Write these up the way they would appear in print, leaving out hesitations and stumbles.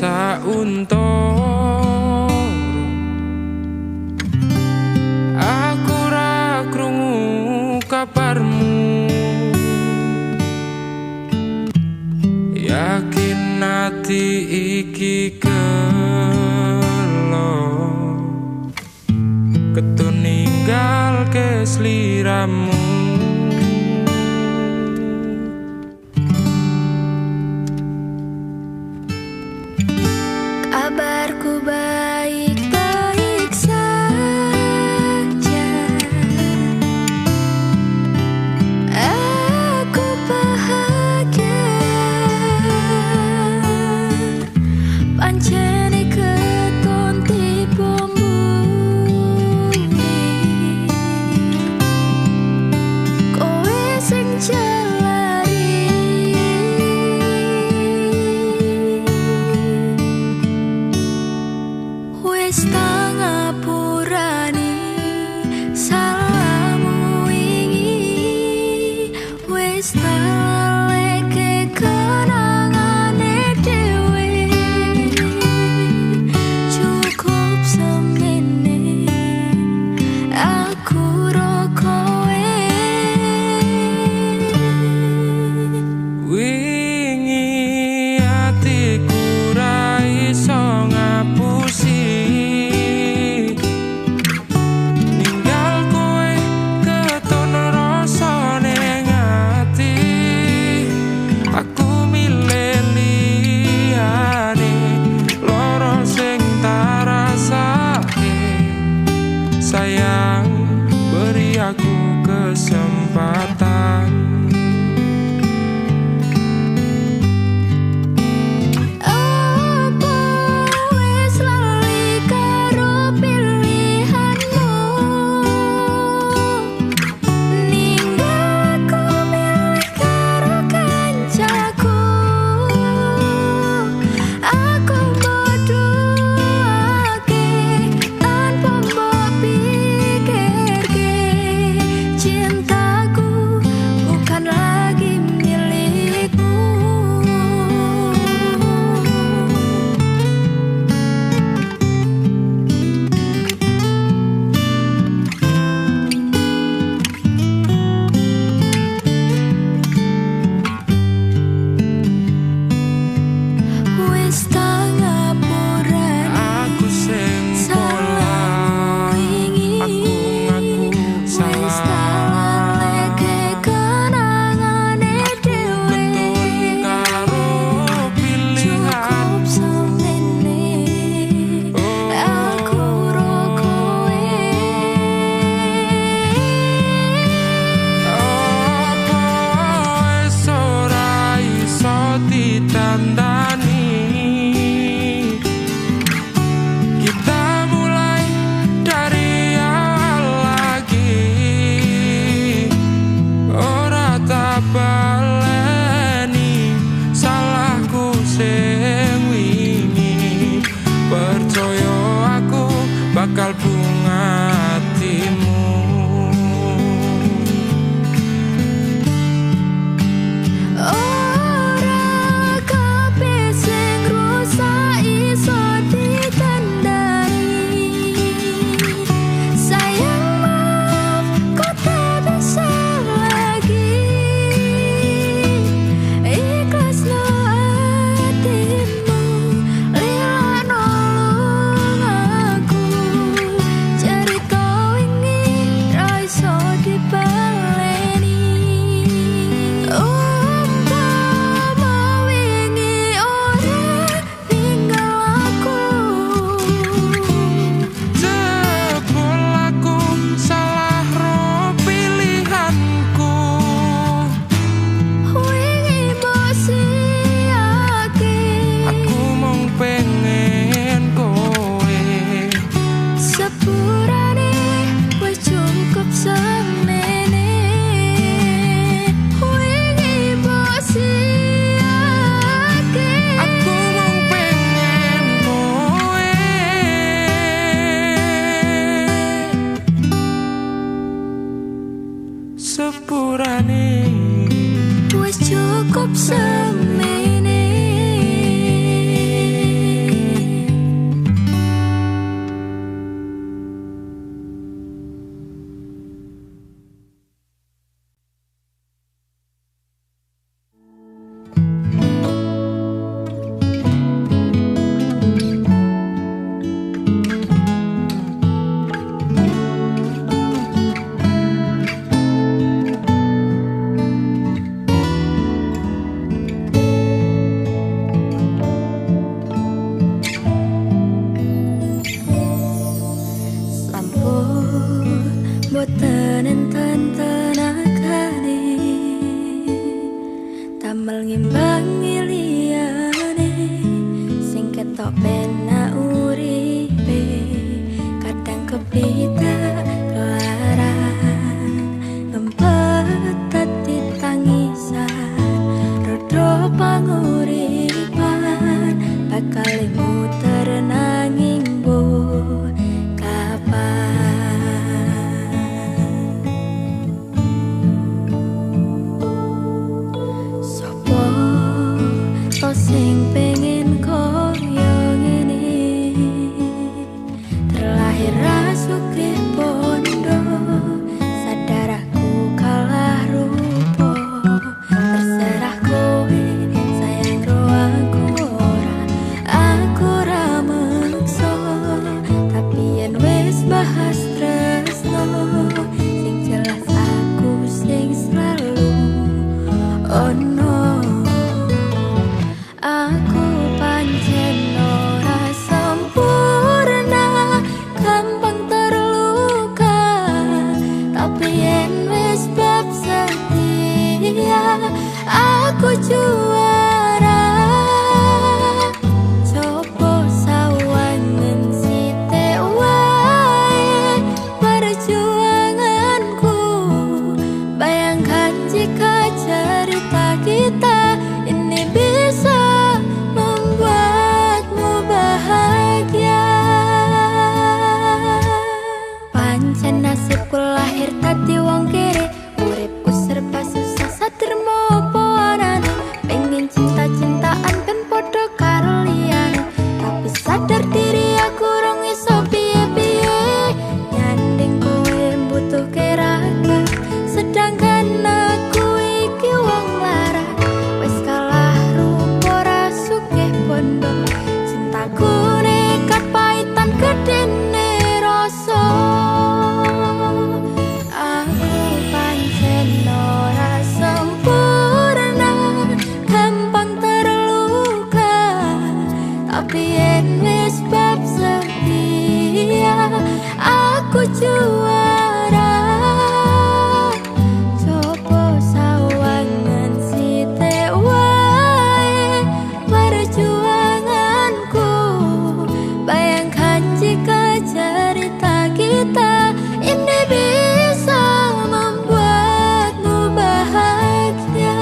sauntara. Aku ra krungu kabarmu, yakin ati iki gelo ketun ninggal ke sliramu. Kabarku baik-baik saja, aku bahagia. Pancene keton tipu bumi, kowe sing jalari. Wis tak ngapurani salahmu wingi, wis tak leke kenangane dhewe. Cukup semene aku ro kowe. Wingi atiku ra iso ngapusi ninggal kowe keton rasa ning ati. Aku milih liyane loro sing tak rasake. Sayang, beri aku kesempatan. Apa wis lali karo pilihanmu, ninggal aku milih karo kancaku. Aku bodohake tanpa mbok pikirke, cintaku bukan lagi milikmu. Wis tak ngapurani Aku sing salah wingi, aku wis tak salah. leke kenangane dhewe. Ketun karo Cukup pilihan. semene aku ro kowe. Apa wis ora iso ditandani? Kita mulai dari awal lagi. Ora tak baleni salahku sing wingi. Percaya aku bakal bungatimu. Ora kabeh sing rusak iso dikandani. Sayang, maaf, kau tak bisa lagi. Ikhlasno hatimu, lila nolong aku. Cerita wingi ra iso dibaleni. Umpama wingi ora ninggal aku, Jebul aku salah ro pilihanku. wingi mbok siake. Aku mung pengen kowe. Sepurane wis cukup semene. Wingi mbok siake. Aku mung pengen kowe. Sepurane Wis cukup semene. damel ngimbangi liyane sing ketok penak uripe kadang kepita kelaran ngempet dadi tangisan rodho panguripan bakal muter nanging mbok sing pengen koyo ngene terlahir rasuke bondo sadar aku kalah rupa terserah kowe sayang ro aku ra meksa tapi yen wis bahas tresno sing jelas aku sing selalu oh no. Aku pancen ora sempurna, gampang terluka. Tapi yen wis bab setia, aku juara. Coba sawangen sithik wae perjuanganku. Bayangkan jika cerita kita ini bisa pancen nasibku lahir tadi wong kere uripku serba susah sadermo apa anane pengen cinta-cintaan ben padha karo liyane tapi sadar diri aku rong iso piye-piye nyanding kowe butuh keraga sedangkan aku iki wong lara wis kalah rupa rasukeh bondo cintaku nekat paitan gedene rasa. Tapi yen wis bab setia aku juara. Coba sawangan sithik wae perjuanganku. Bayangkan jika cerita kita ini bisa membuatmu bahagia.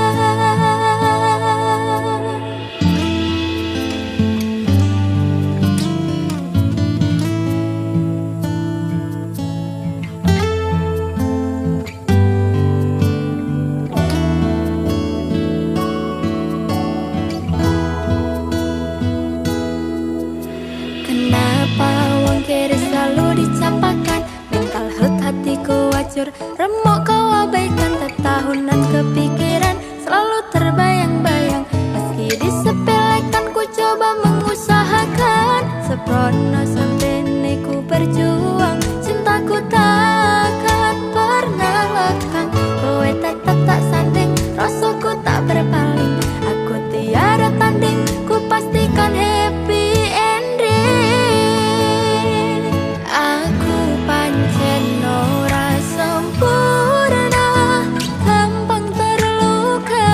Selalu dicapakan mental health hatiku wajur remuk kau abaikan tetahunan kepikiran selalu terbayang-bayang meski disepelekan ku coba mengusahakan seprono sampai ku berjuang cintaku takkan pernah lekang kowe tetap tak sanding rasaku tak berpaling aku tiada tanding ku pastikan happy pancen ora sempurna, gampang terluka.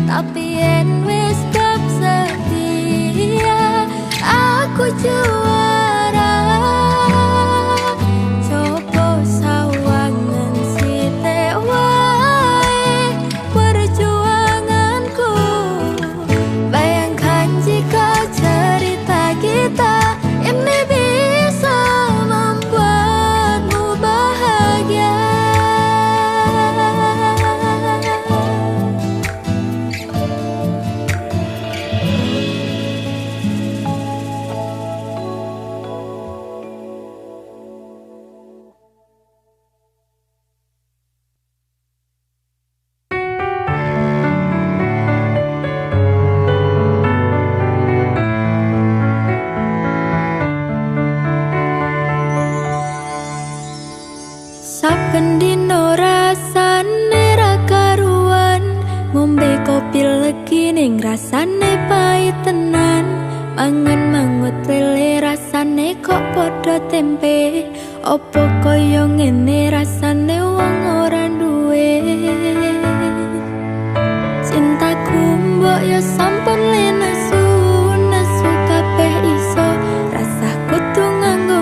Tapi yen wis bab setia, aku juara. Coba sawangen sithik wae perjuanganku. Bayangkan jika cerita kita ini bisa membuatmu bahagia. Saben dino rasane ra karuan ngombe kopi legi ning rasane pahit tenan mangan mangut lele rasane kok padha tempe opo koyo ngene rasane wong ora duwe cinta mbok ya sampun lenesu nesu kabeh iso rasah kudu nganggo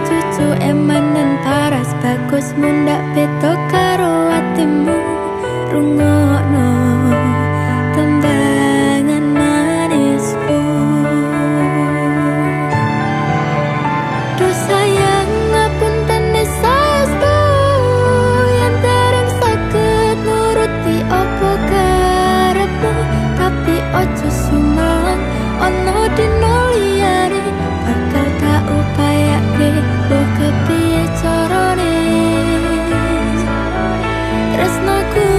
cucu emanen paras bagus mundak beda karo atimu rungokno tembangan manisku do sayang ngapunten saestu yen dereng saged nuruti apa karepmu tapi ojo sumelang ono dino liyane bakal tak upayake mbok kepiye carane tresnaku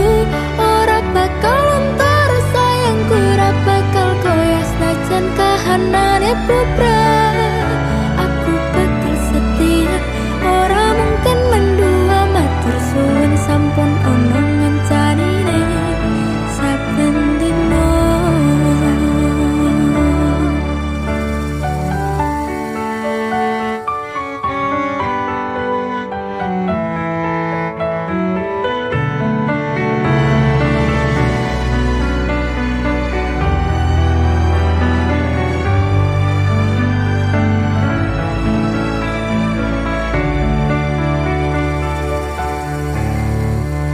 ora bakal luntur sayangku ora bakal koyo senajan kahanane bubrah aku bakal setia ora mungkin mendua matur suwun sampun ono ngencanine saben dino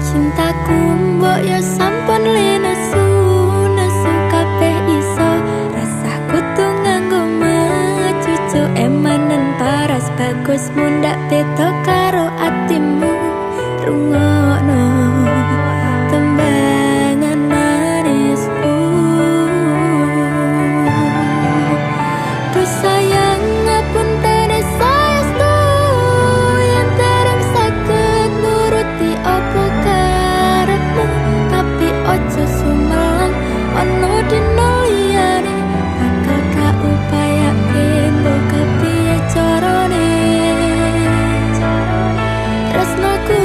cintaku mbok ya sampun lenesu nesu kabeh iso rasah kudu nganggo cucu emanen paras bagus mundak beda karo atimu rungokno tembangan manisku do sayang ngapunten saestu yen dereng saged nuruti apa karepmu tapi ojo sumelang ono dino liyane bakal gak upayake mbok kepiye carane tresnaku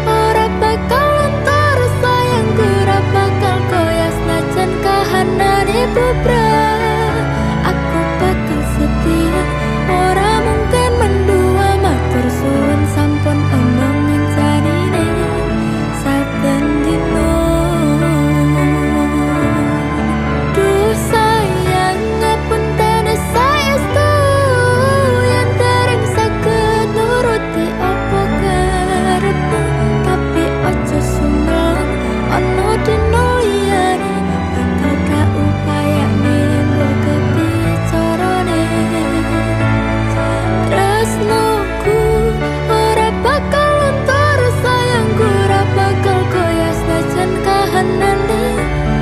ora bakal luntur sayangku ora bakal koyo senajan kahanane bubrah aku bakal setia ora mungkin mendua matur suwun sampun ono ngencanine saben dino duh sayang ngapunten saestu yen dereng saged nuruti apa karepmu tapi ojo sumelang ono dino liyane bakal gak upayane mbok kepiye carane tresnaku ora bakal luntur sayangku ora bakal koyo senajan kahanane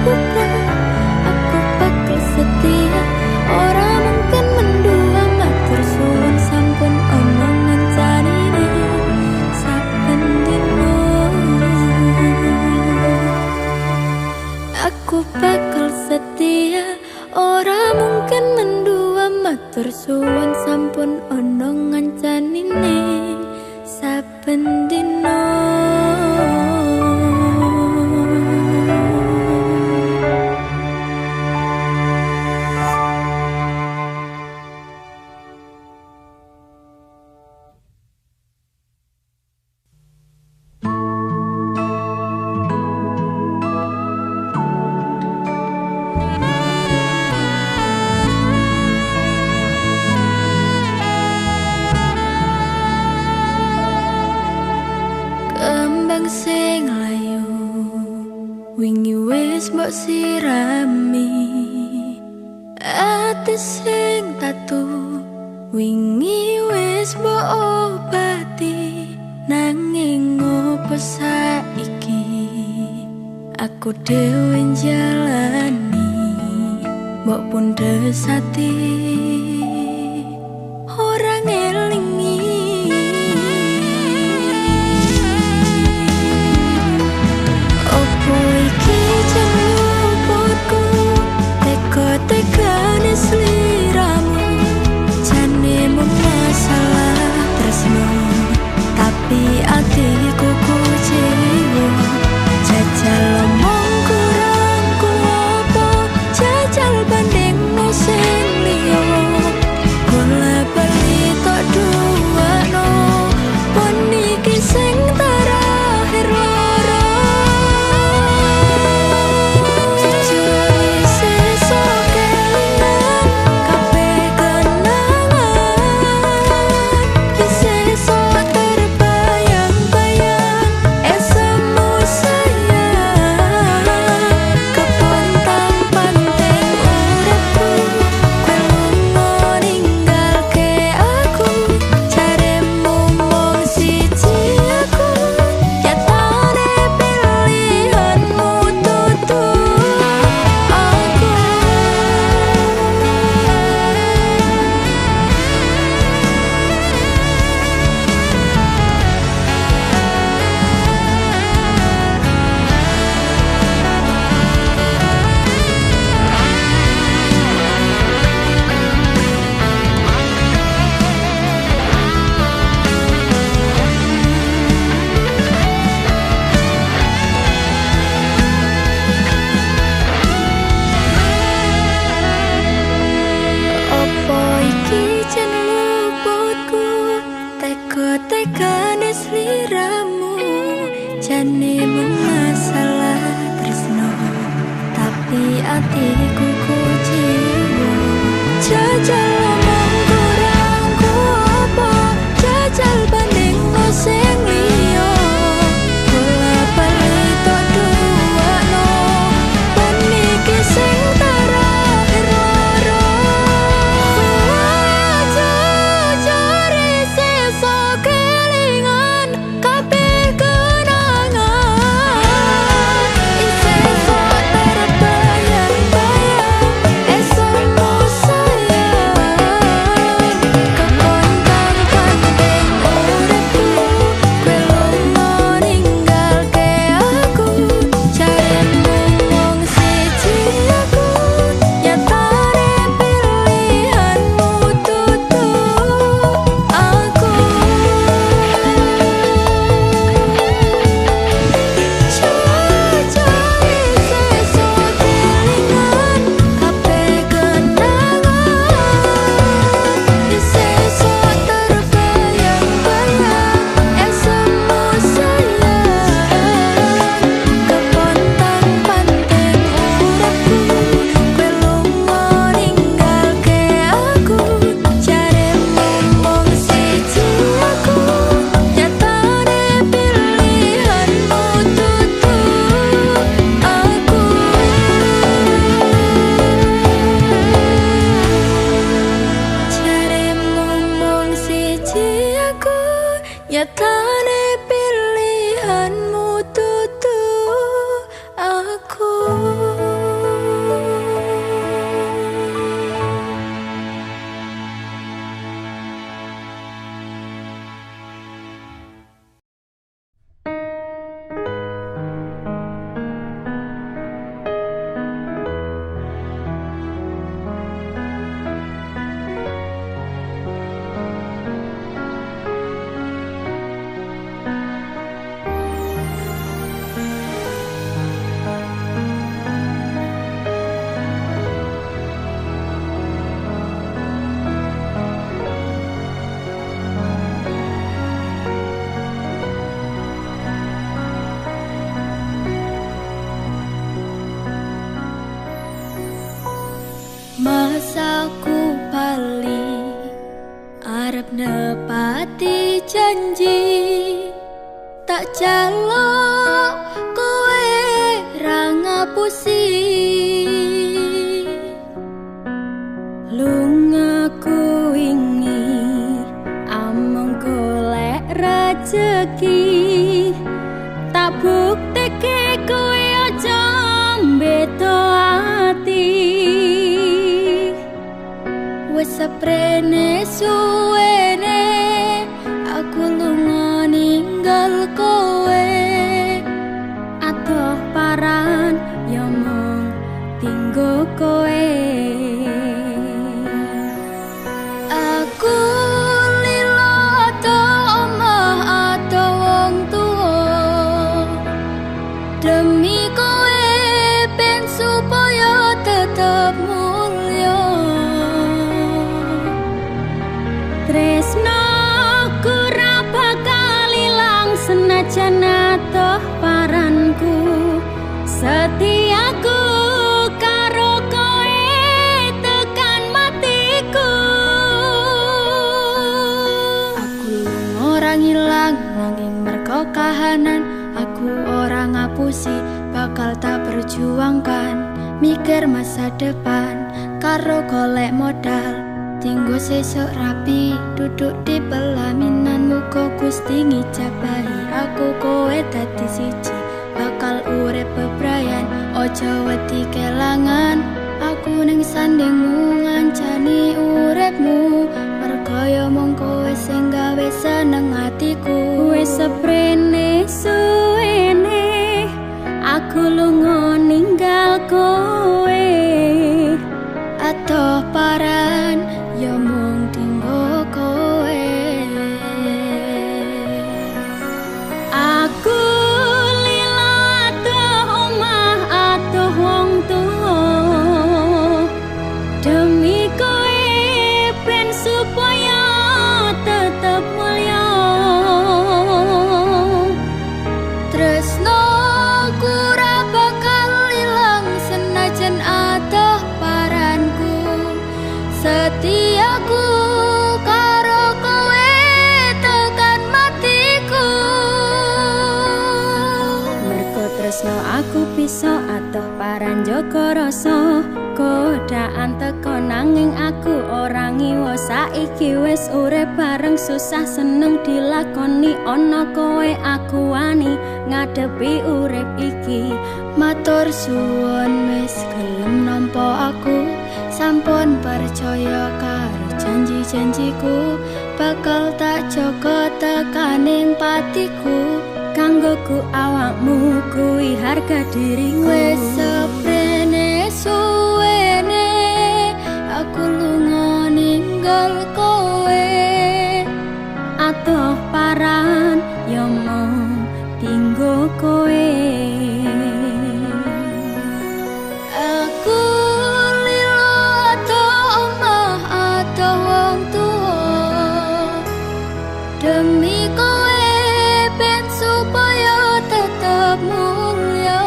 bubrah aku bakal setia ora mungkin mendua matur suwun sampun ono ngencanine saben dino aku bakal setia ora mungkin mendua matur suwun sampun ono ngencanine saben dino kembang sing layu wingi wis mbok sirami ati sing tatu wingi wis mbok obati nanging opo saiki aku dhewe njalani mbok pundhes ati ora ngelingi opo iki jenengku teka-tekane sliramu jane mung masalah tresno tapi atiku kuciwa jajal omong kurang ku apa jajal banding sing liya atiku kuciwa. Jajal omong kurangku apa, jajal banding lo sing liya. Bola bali tok duwakno, ben iki sing terakhir loro. Jajari sesa kelingan kabeh kenangan. Isih sok terbayang-bayang esokmu sayang. Kekontang penting uripku, kowe lunga ninggalke aku. Carimu mung siji aku, nyatane pilihanmu tutu aku. Jajari sesa kelingan kabeh kenangan. Isih sok terbayang-bayang esokmu sayang. Kepontang penting uripku, kowe lunga ninggalke aku. Carimu mung siji aku, nyatane pilihanmu tutu aku. Carimu mung siji aku, nyatane pilihanmu tutu aku. Masaku bali arep nepati janji, tak jaluk kowe ra ngapusi. Lungaku wingi amung golek rejeki, tak bukteke kowe aja mbeto ati. Wes seprene suwene aku lunga ninggal kowe. Adoh paran ya mung tinggo kowe. Aku lila ado omah ado wong tuwa, demi kowe ben supaya tetep mulya. Tresnoku ra bakal ilang senajan atoh paranku. Setiaku karo kowe tekan matiku. Aku ora ngilang nanging merko kahanan. Aku ora ngapusi, bakal tak perjuangkan. Mikir masa depan karo golek modal. Tinggo sesuk rapi, duduk di pelaminan. Muga Gusti ngijabahi aku kowe dadi siji. Bakal urip bebrayan, ojo wedi kelangan. Aku ning sandingmu ngancani uripmu. Mergo ya mung kowe sing gawe seneng atiku. Wis seprene suwene aku lunga ninggal kowe. Atoh paran ya mung tinggo kowe. Aku lila atoh omah atoh wong tuwa, demi kowe ben supaya tetep mulya. Tresnoku ra bakal iso atuh paran jaga rasa godaan teko nanging aku ora ngiwa saiki wis urip bareng susah seneng dilakoni ana kowe aku wani ngadepi urip iki matur suwun wis gelem nampa aku sampun percaya karo janji-janjiku bakal tak jaga tekaning patiku kanggo ku awakmu kuwi harga diriku wis seprene suwene aku lunga ninggal kowe atuh paran yo mung tinggo kowe aku lilo atuh omah atuh wong tuwa demi kowe ben supaya tetep mulya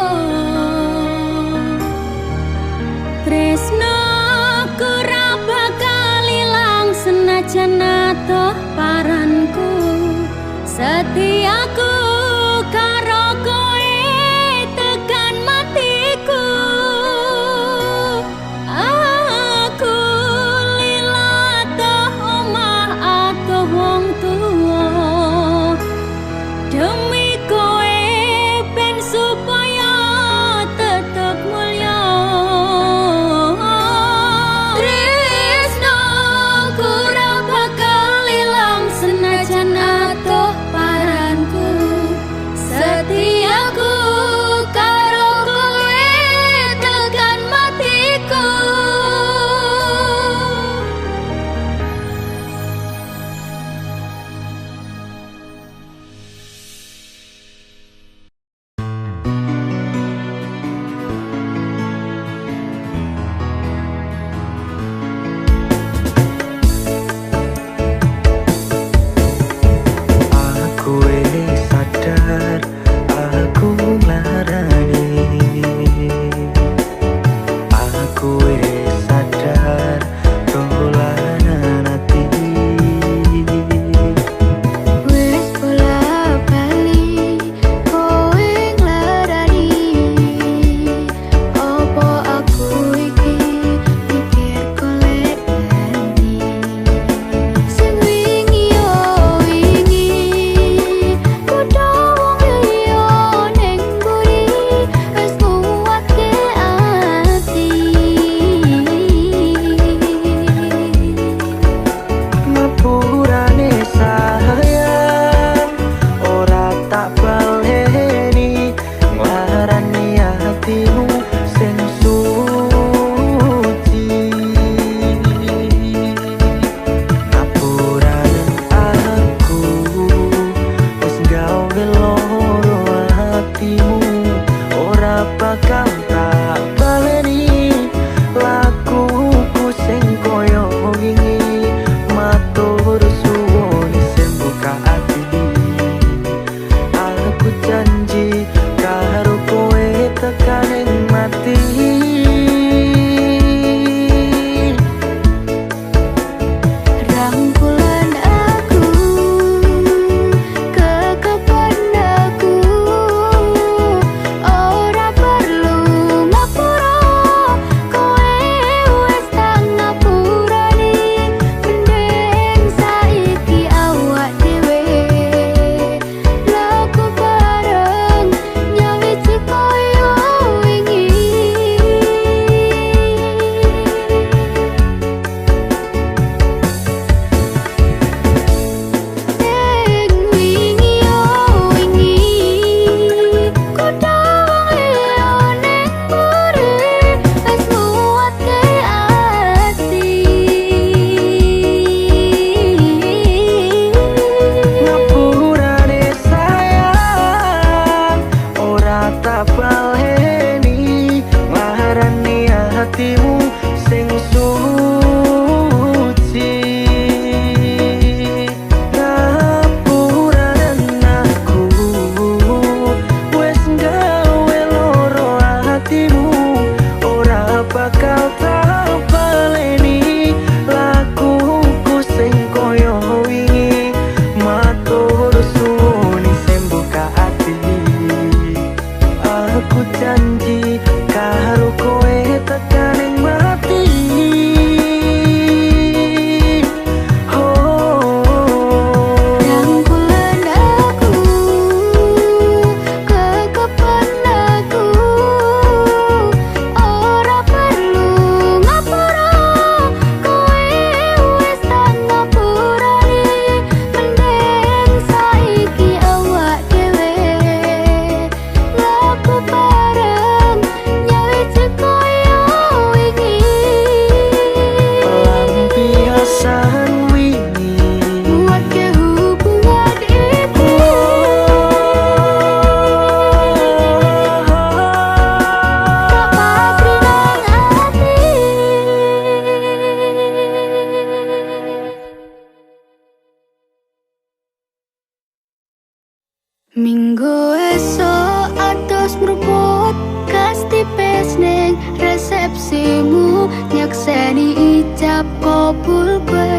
resepsimu, nyakseni ijab kabul kowe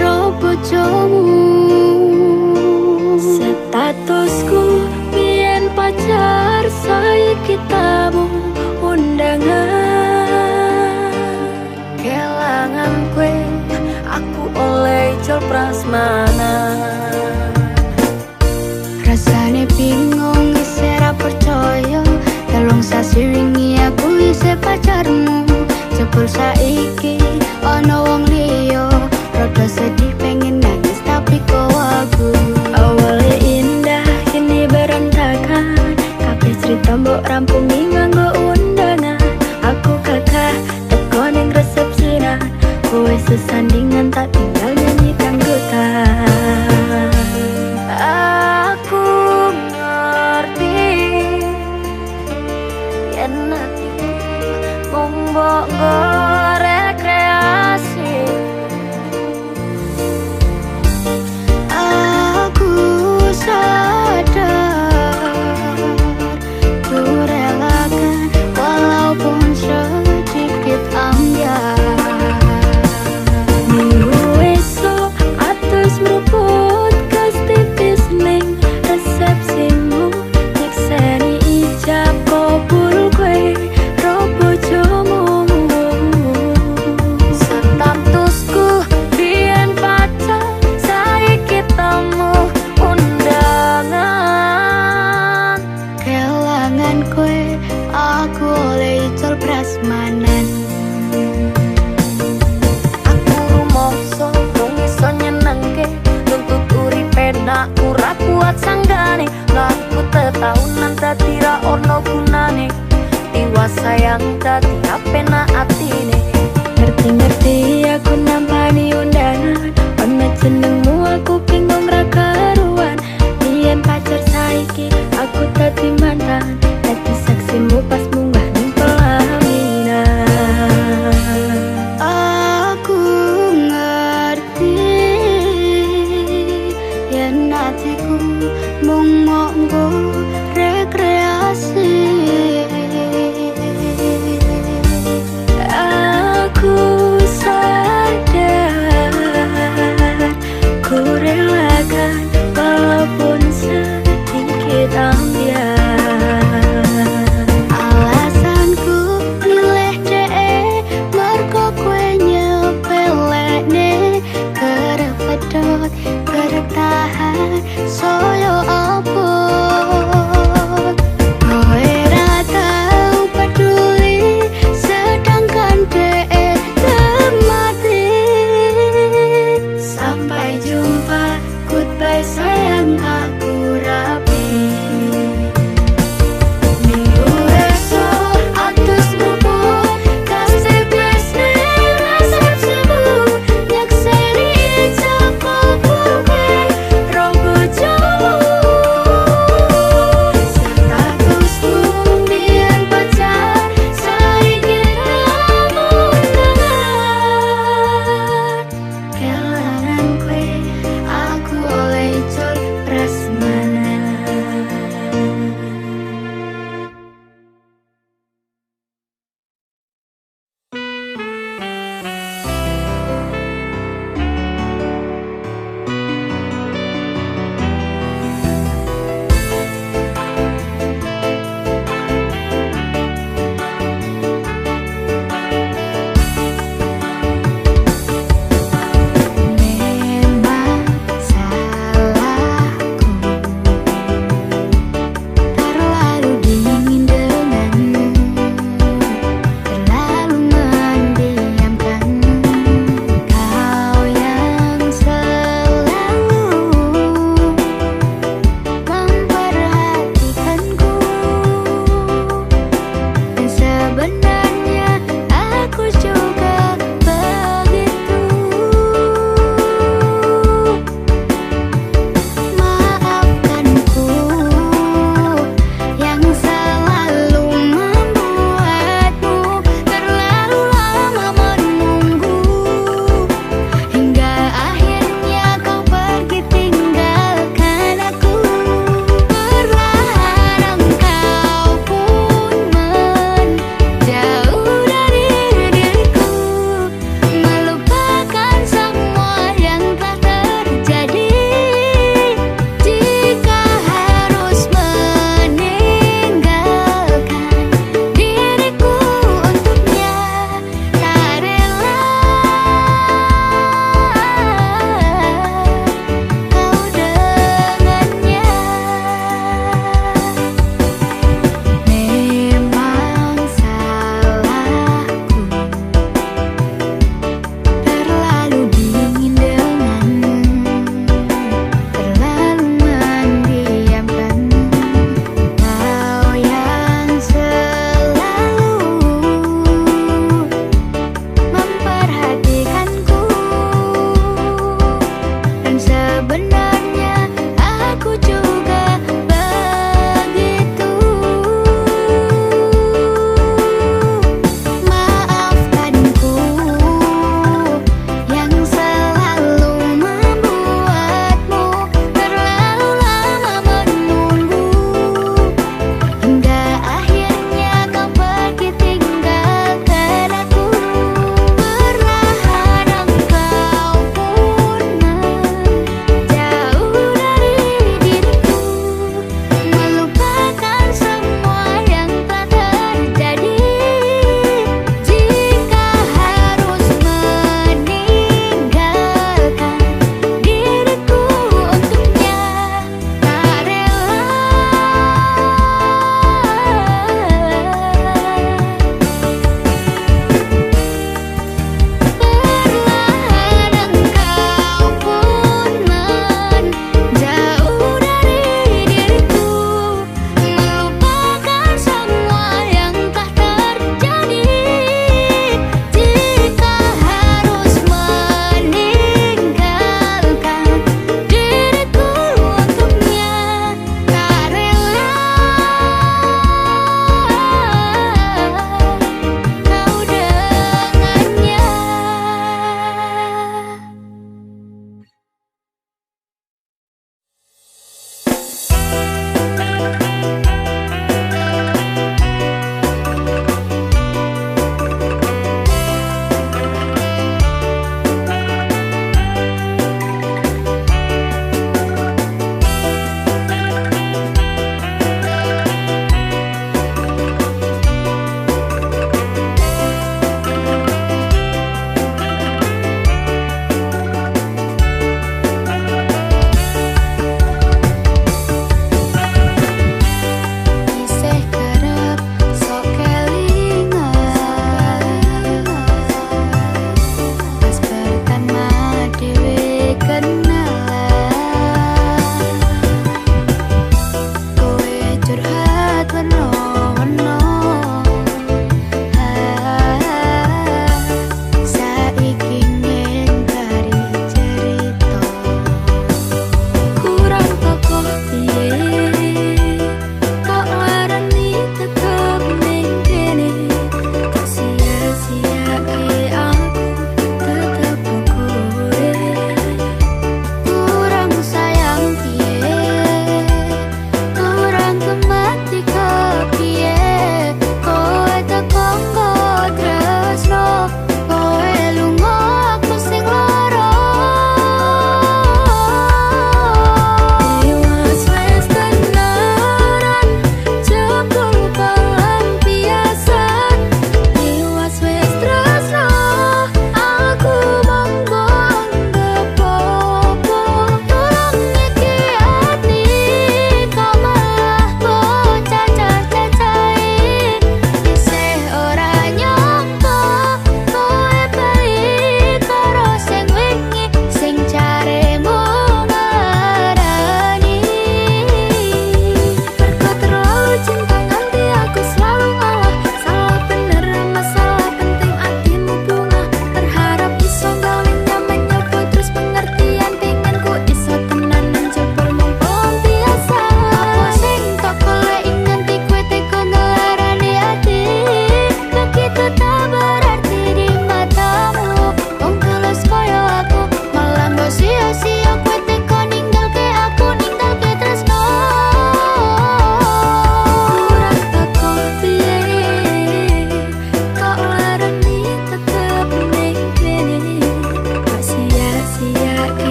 ro bojomu. Statusku biyen pacar, saiki tamu undangan. Kelangan kowe aku oleh ijol prasmanan. Rasane bingung isih ra percaya, telung sasi wingi aku isih pacarmu. Jebul saiki ana wong liya, rada sedih pengen nangis tapi kok aku. Awalnya indah kini berantakan, kabeh cerita mbok rampungi nganggo undangan. Aku kakak teko ning resepsinan, kowe sesandingan tak tinggal nyanyi dangdutan. Aku ngerti yen hatiku mung mbok rekreasi. Aku sadar ku relakan walaupun sedikit ambiar. Minggu esok atus meruput kas tipis ning resepsimu, nyekseni ijab kabul kowe ro bojomu. Statusku biyen pacar, saiki tamu undangan. Kelangan kowe aku oleh ijol prasmanan. Aku rumangsa mung iso nyenengke, nuntut uripe nak ora kuat sanggane. Ngaku tetaunan dadi ra ono gunane, tiwas sayang dadi apenak atine. Ngerti-ngerti aku nampani undangan, ono jenengmu aku bingung ra karuan. Biyen pacar saiki aku dadi mantan, dadi saksimu pas munggah ning pelaminan. Aku ngerti yen hatiku mung nganggo rekreasi.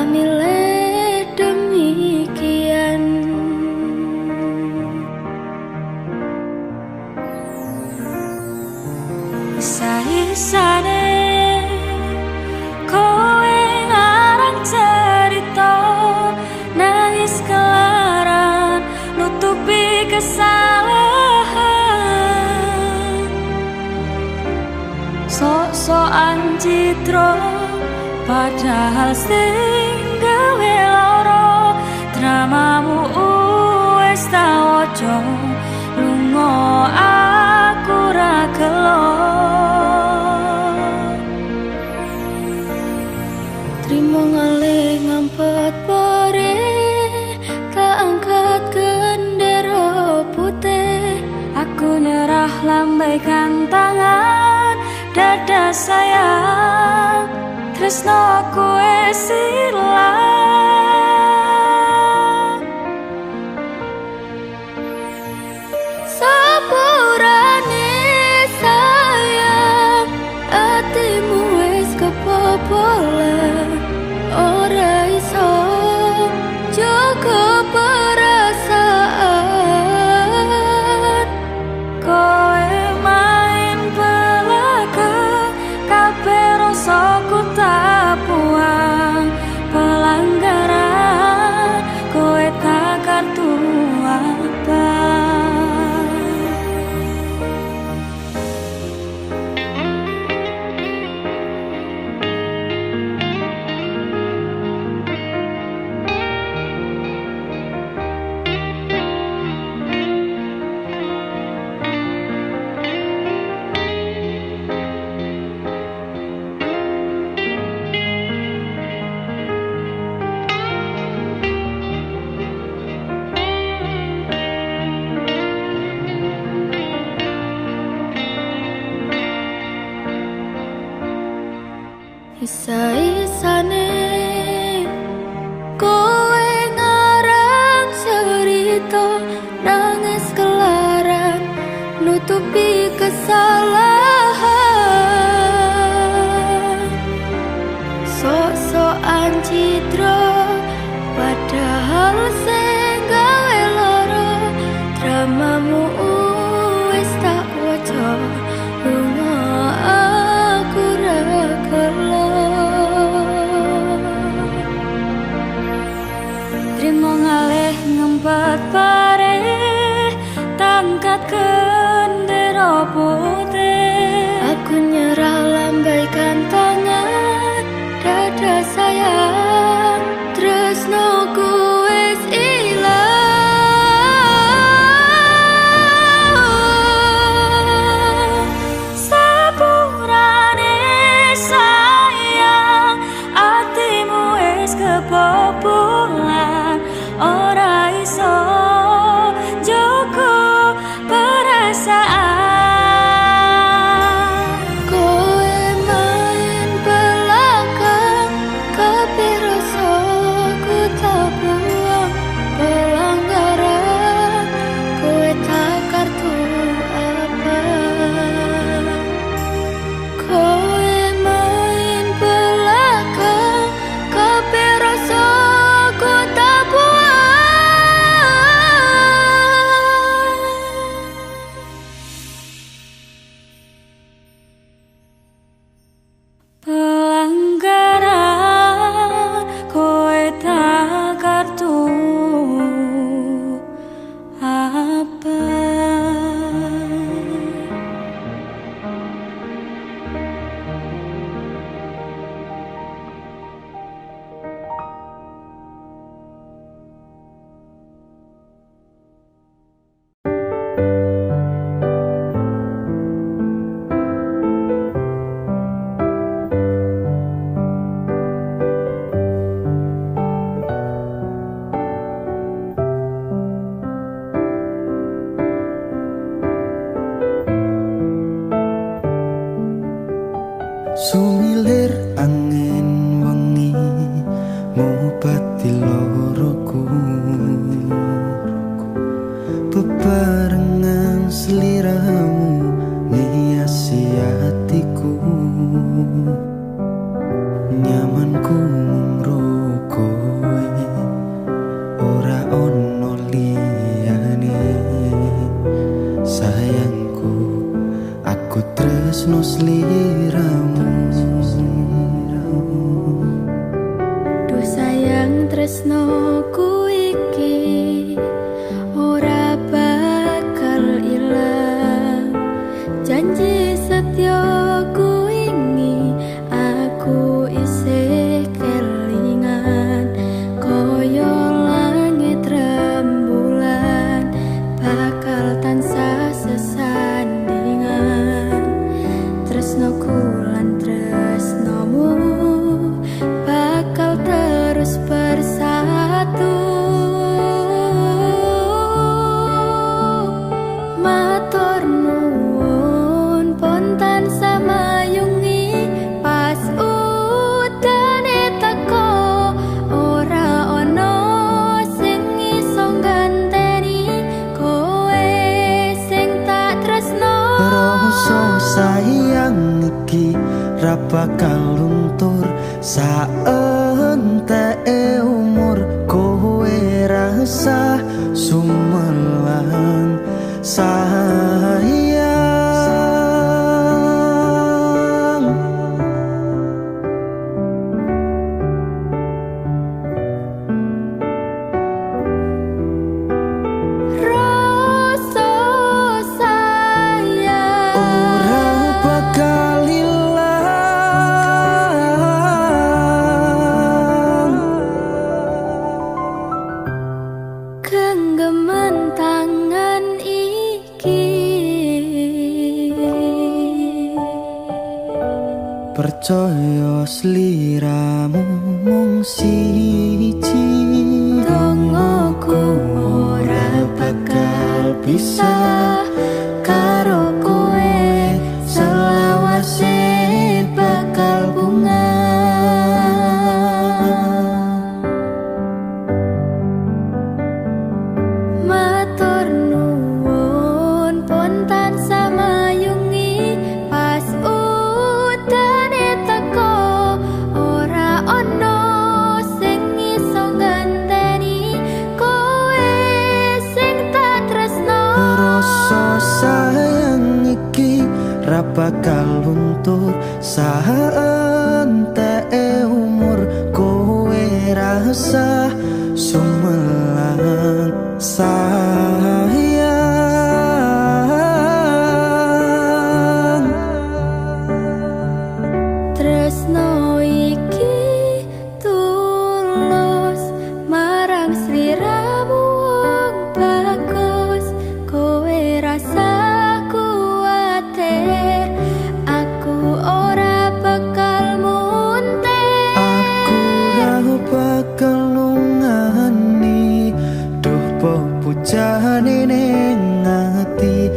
milih demikian. Isa-isane kowe ngarang cerita, nangis kelaran nutupi kesalahan, sok-sokan citra padahal sing gawe lara. Dramamu wis tak waca, lunga aku ra gelo. Trimo ngalih ngampet pare, tak angkat gendera putih. Aku nyerah lambaikan tangan, dada sayang, tresnoku wis ilang. Sepurane sayang, atimu wis kebobolan. Ora iso jaga perasaan. Kowe main belakang, kabeh rasaku tak buang. Pelanggaran kowe tak kartu abang. Isa-isane kowe ngarang cerita, nangis kelaran nutupi kesalahan, sok-sokan citra padahal sing gawe lara. Dramamu wis tak waca, lunga aku ra gelo. Trimo ngalih ngempet pare, tangkat gendera putih. Aku nyerah lambaikan tangan, dada sayang, tresnoku wis ilang. Sepurane sayang, atimu wis kebobolan. Ora iso jaga perasaan. Kowe main belakang, kabeh rasaku tak buang. Pelanggaran kowe tak kartu abang. Kowe main belakang, kabeh rasaku tak buang. Pelanggaran kowe tak kartu apa. Sumilir angin wengi ngobati loroku, bebarengan seliramu ngiasi hatiku. Nyamanku ngroko tresnoku iki ora bakal ilang. Janji setyaku ini aku isih kelingan. Koyo langit rembulan bakal tansah sesandingan. Tresnoku lan tresnomu bakal terus bersatu. Matur nuwun pontan samayungi pas udane teko. Ora ono sing iso ganteni kowe sing tak tresno. Rasa sayang iki ra bakal luntur saenteke umur. Kowe rasa sumelang sayang. Rasa sayang Ora bakal ilang. genggaman tangan iki. Percaya sliramu mung siji. Dongoku ora bakal bisa karo kowe, selawase bakal bunga. Matur nuwun pontan samayungi pas udane teko. Ora ono sing iso ganteni kowe sing tak tresno. Rasa sayang iki ra bakal luntur saenteke umur. Kowe rasa sumelang sayang. Tresno iki tulus marang sliramu wong bagus. Kowe rasa kuwatir aku ora bakal muntir. Aku ra bakal lungani, duh pepujane ning ati.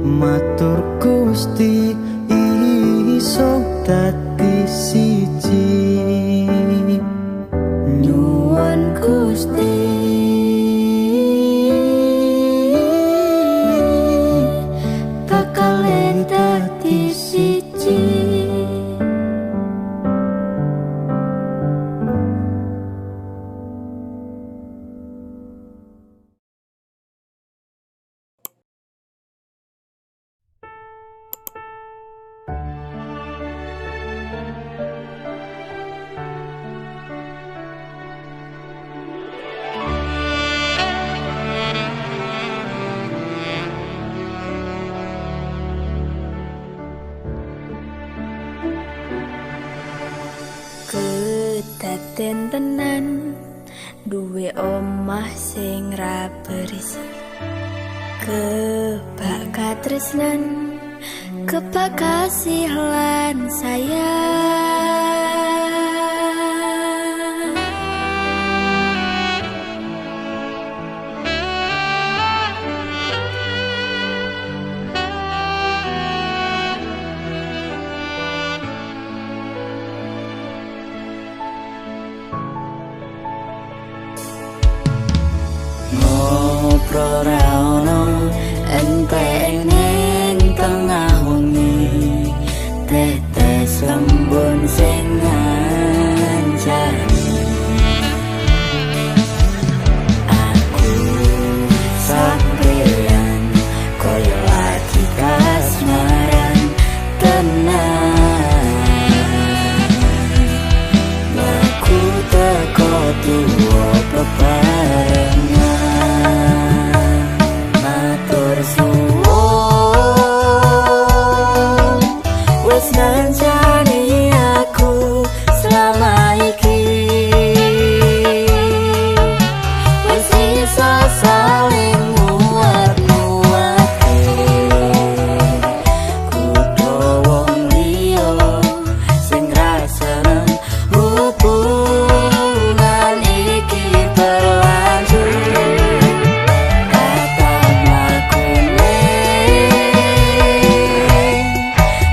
Matur Gusti iso dadi siji. Nyuwun Gusti bakal dadi siji. Kedaden tenan duwe omah sing ra berisi. Kebak katresnan, kebak kasih lan sayang. Ngobrol ra ono entek ning tengah wengi. Tetes lembun sing ngancani. Aku sampeyan koyo lagi kasmaran tenan. Aku teko tuwa bebarengan. Matur suwun wis ngancani aku selama iki, wis iso saling nguat-nguatke. Kudu wong liya sing rasane hubungan iki berlanjut. Kata mlakune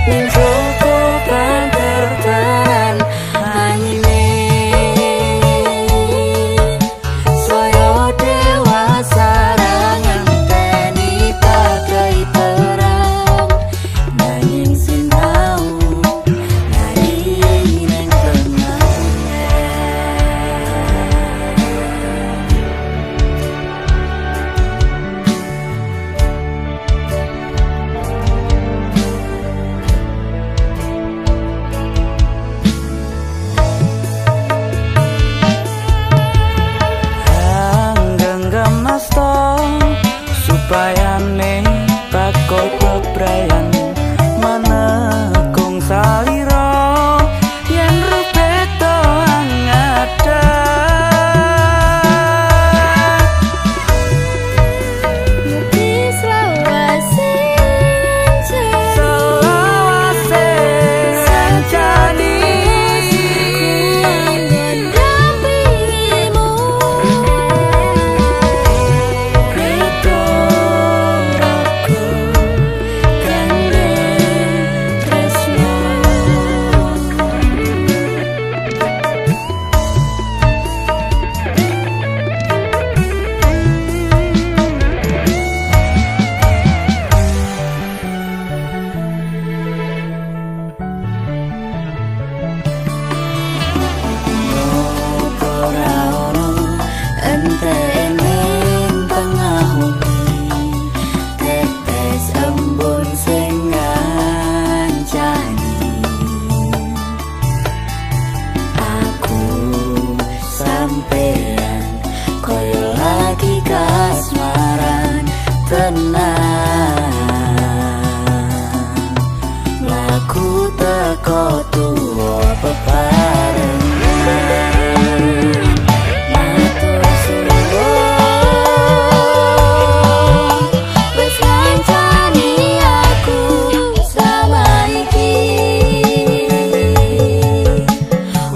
ning joko banter tenan anyine, saya dewasa ra ngenteni badai perang, nanging sinau nari ning tengah. Genggam asta supaya ne bakal bebrayan manekung salira yen rupeto angada. Ngerti selawase Selawase sancani dampingimu, Rito Roko Gandeng Tresno. Ora ono entene tengah bumi, tetes embun sing ngancani aku sampean koyo lagi kasmaran tenan. Laku teko tuwa bebarengan. Matur suwun wis ngancani aku sama iki,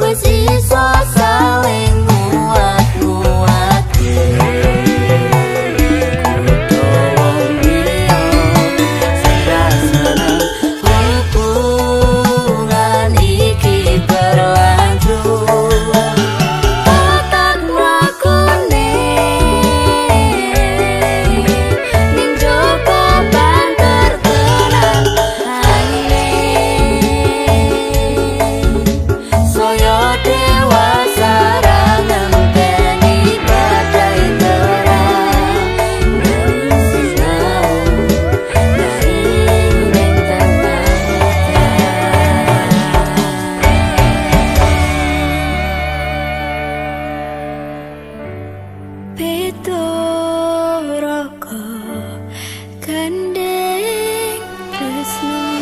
wis iso saling nguat-nguatke. Kudu wong liya sing rasane hubungan iki berlanjut. Tatap mlakune ning joko banter tenan anyine, saya dewasa ra ngenteni badai terang, nanging sinau nari ning tengah. Pito Roko Gandeng Tresno.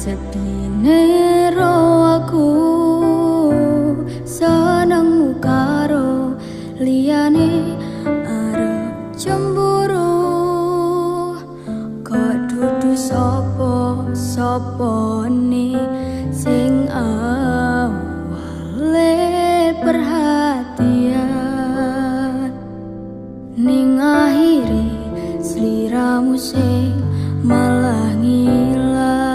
Sedine ro aku senengmu karo liyane arep cemburu, kok dudu sapa-sapane sing awale perhatian, ning akhire sliramu sing malah ngilang.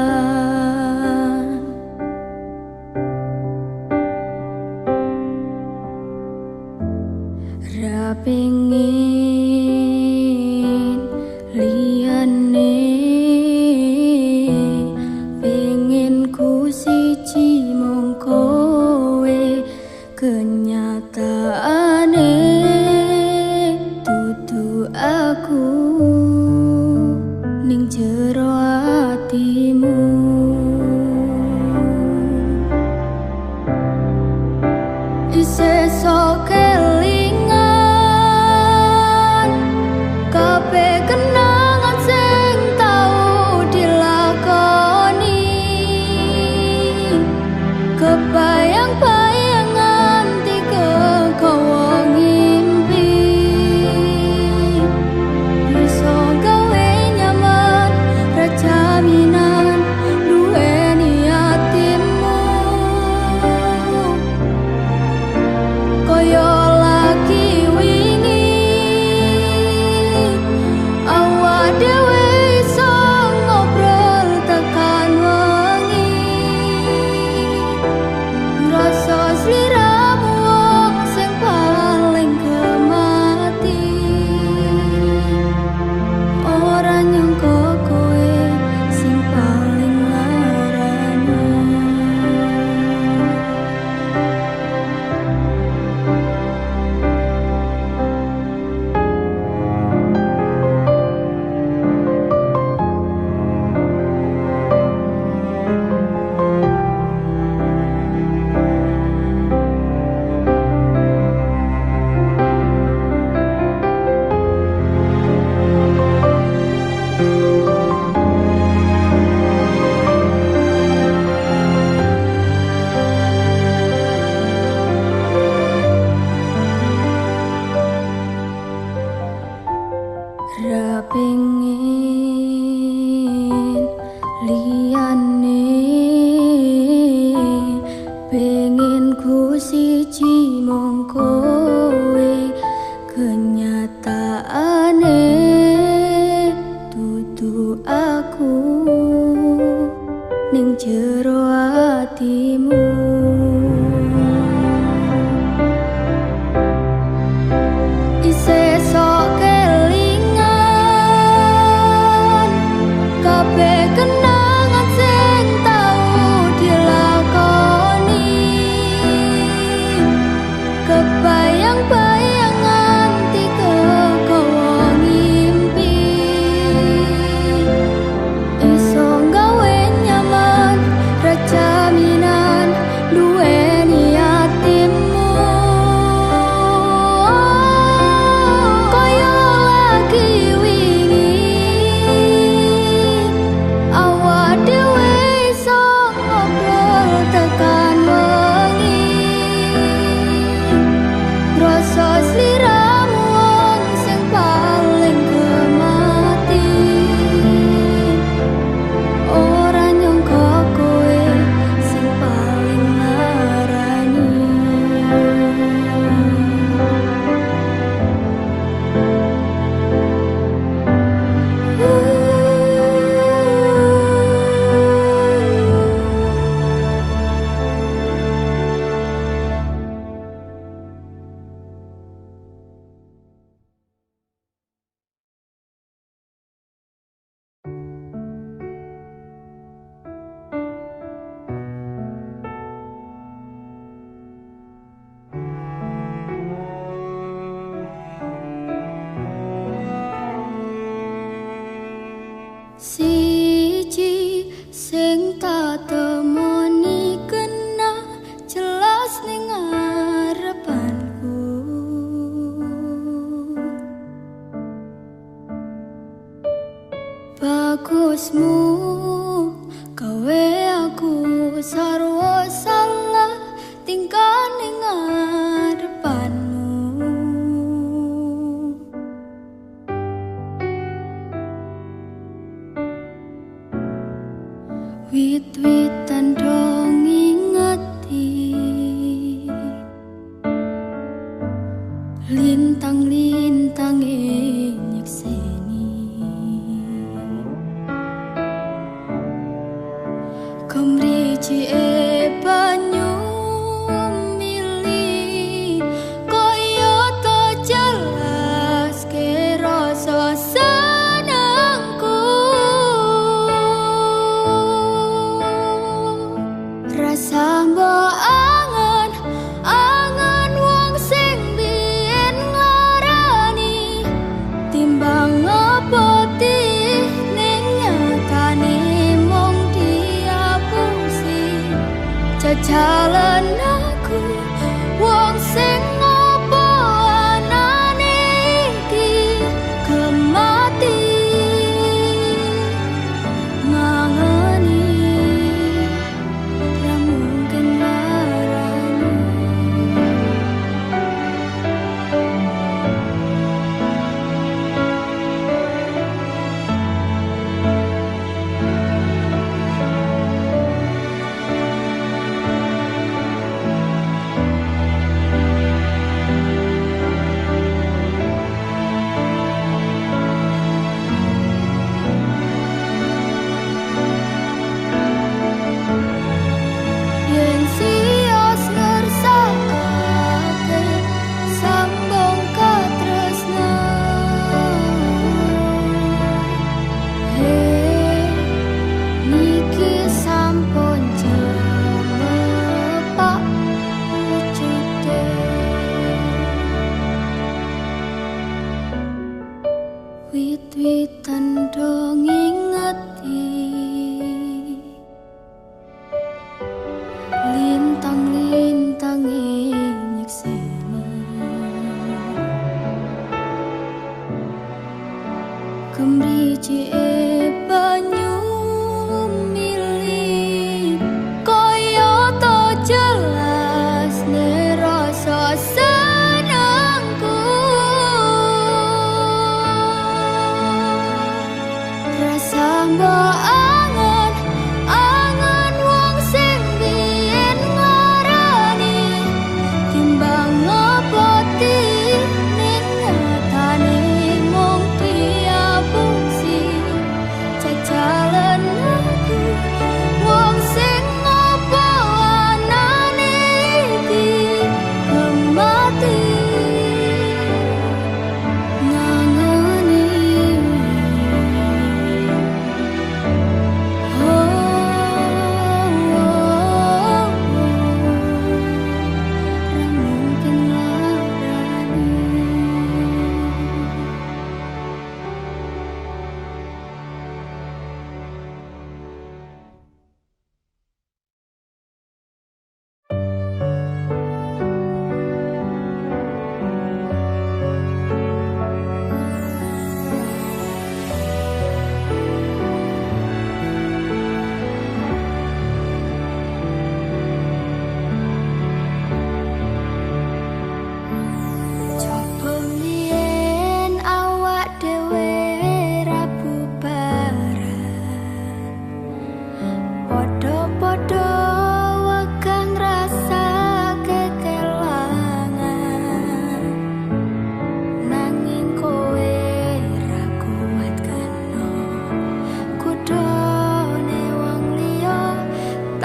Ra pengin liyane ning jero atimu. Isih sok kelingan kabeh kenangan sing tau dilakoni, kebayang-bayang nganti kekowo ngimpi. Iso gawe nyaman rajaminan duweni atimu, koyo lagi wingi awak dhewe iso ngobrol tekan wengi. Rasa sliramu wong sing paling kemati, ora nyangka kowe sing paling narani. Siji sing tak temoni kena jelas ning ngarepanku, bagusmu gawe aku sarwa salah tingkah ning ngarepanmu. Wit-witan dong ingeti, lintang-lintang nyekseni, kemriji banyu mili, koyo to jelas ke rasa senengku. Rasa mbok angen, angen wong sing biyen nglarani, timbang ngepoti ning nyatane mung diapusi. Jajalan aku wong sing ngopo anane iki kemati mangeni.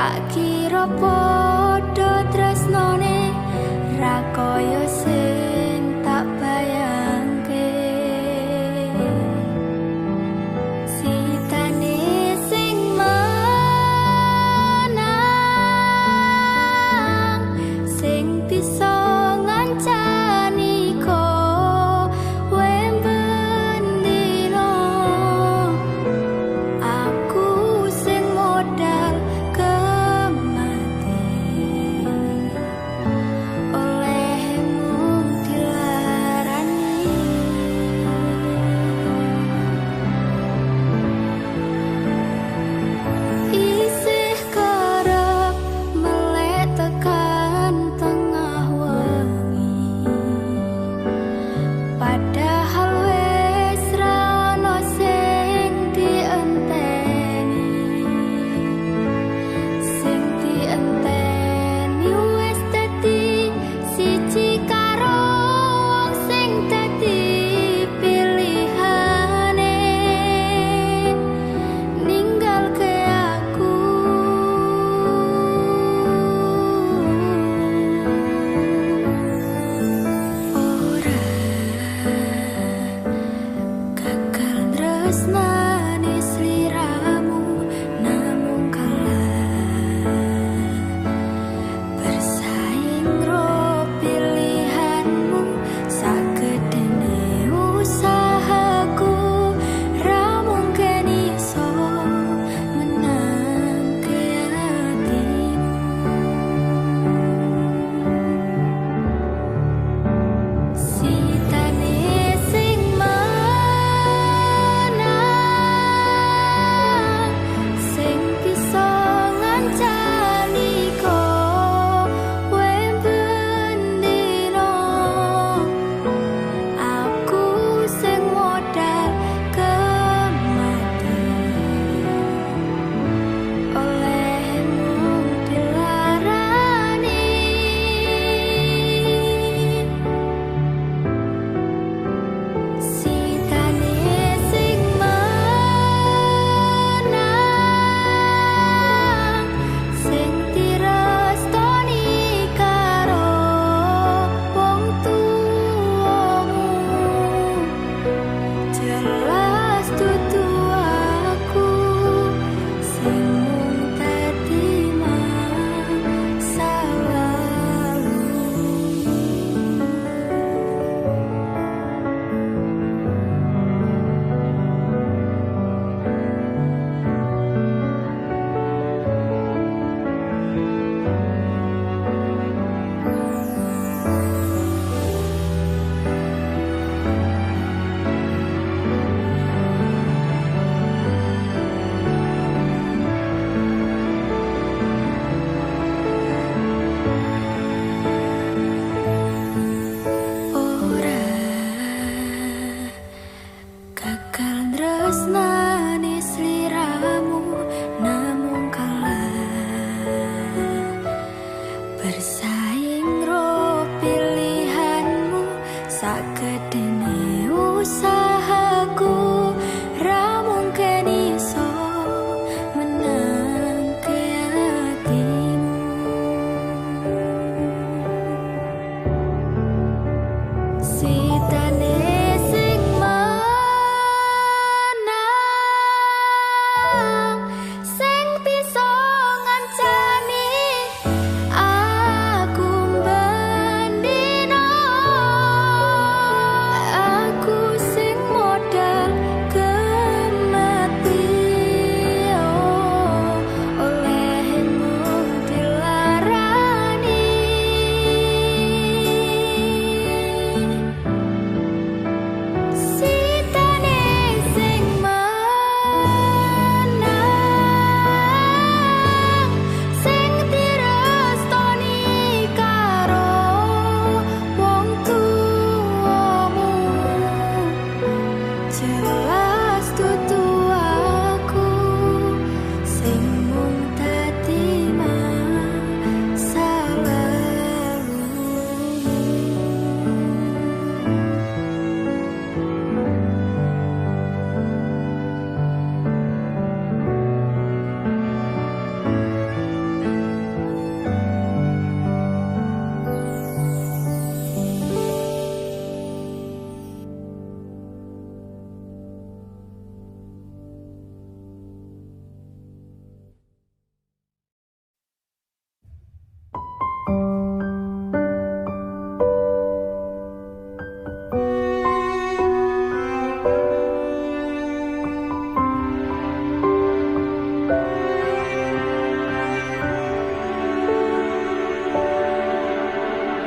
tak kira podo tresnone ra kaya sing tak bayangke. Sitane sing menang sing bisa ngancani kowe bendino. Aku sing modal kemati oleh mung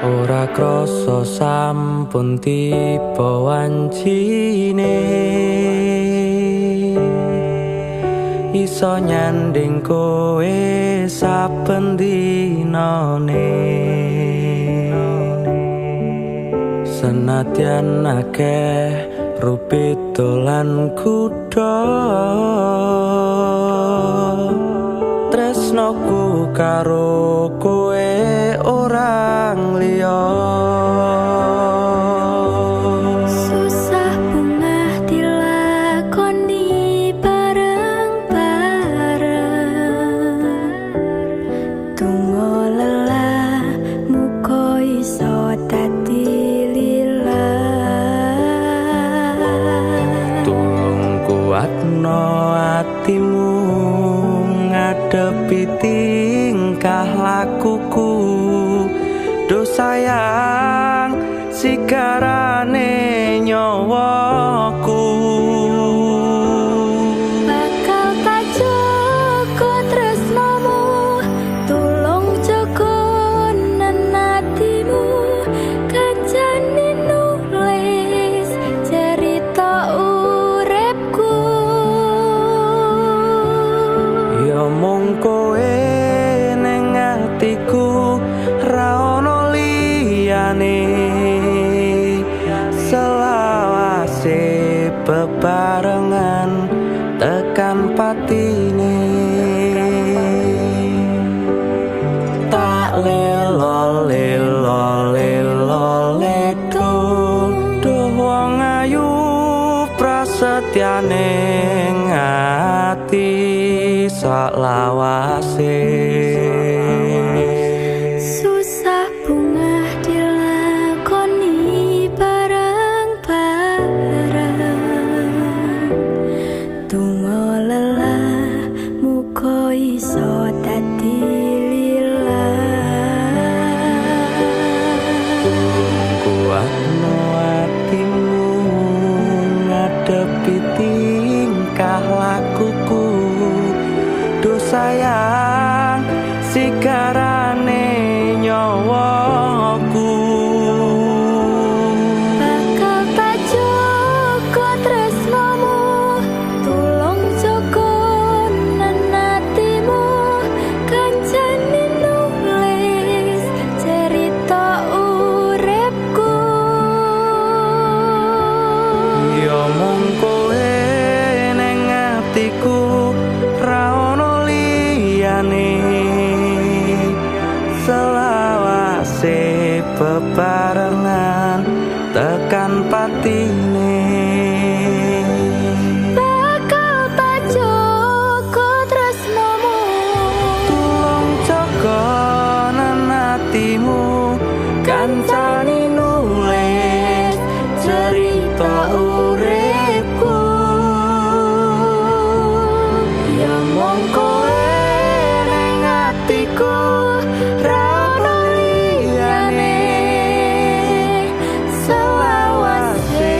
ora krasa sampun tiba wancine iso nyanding kowe saben dinane senadyan akeh rupita lan kuda tresnoku karo kowe orang liya susah bungah dilakoni bareng-bareng tunggu lelah muga iso dadi kuatno atimu ngadepi tingkah lakuku do sayang sigarane nyawaku bakal tak jaga tresnamu tulung jaga nenatimu kancane nulis cerita mung kowe ning atiku ra ono liyane selawase bebarengan tekan patine tak lelo wong ayu prasetyane ati saklawase susah bungah dilakoni bareng-bareng tunggu lelah muga iso dadi lilah kuatno atimu ngadepi tingkah lakuku sayang sigarane nyawaku bakal tak jaga tresnamu tulung jaga nenatimu kancane nulis cerita uripku yo mung kowe ning atiku selawase bebarengan tekan patine bakal tak jaga tresnamu tulung jaga nenatimu kancane nulis cerita uripku ya mung kowe ning atiku selawase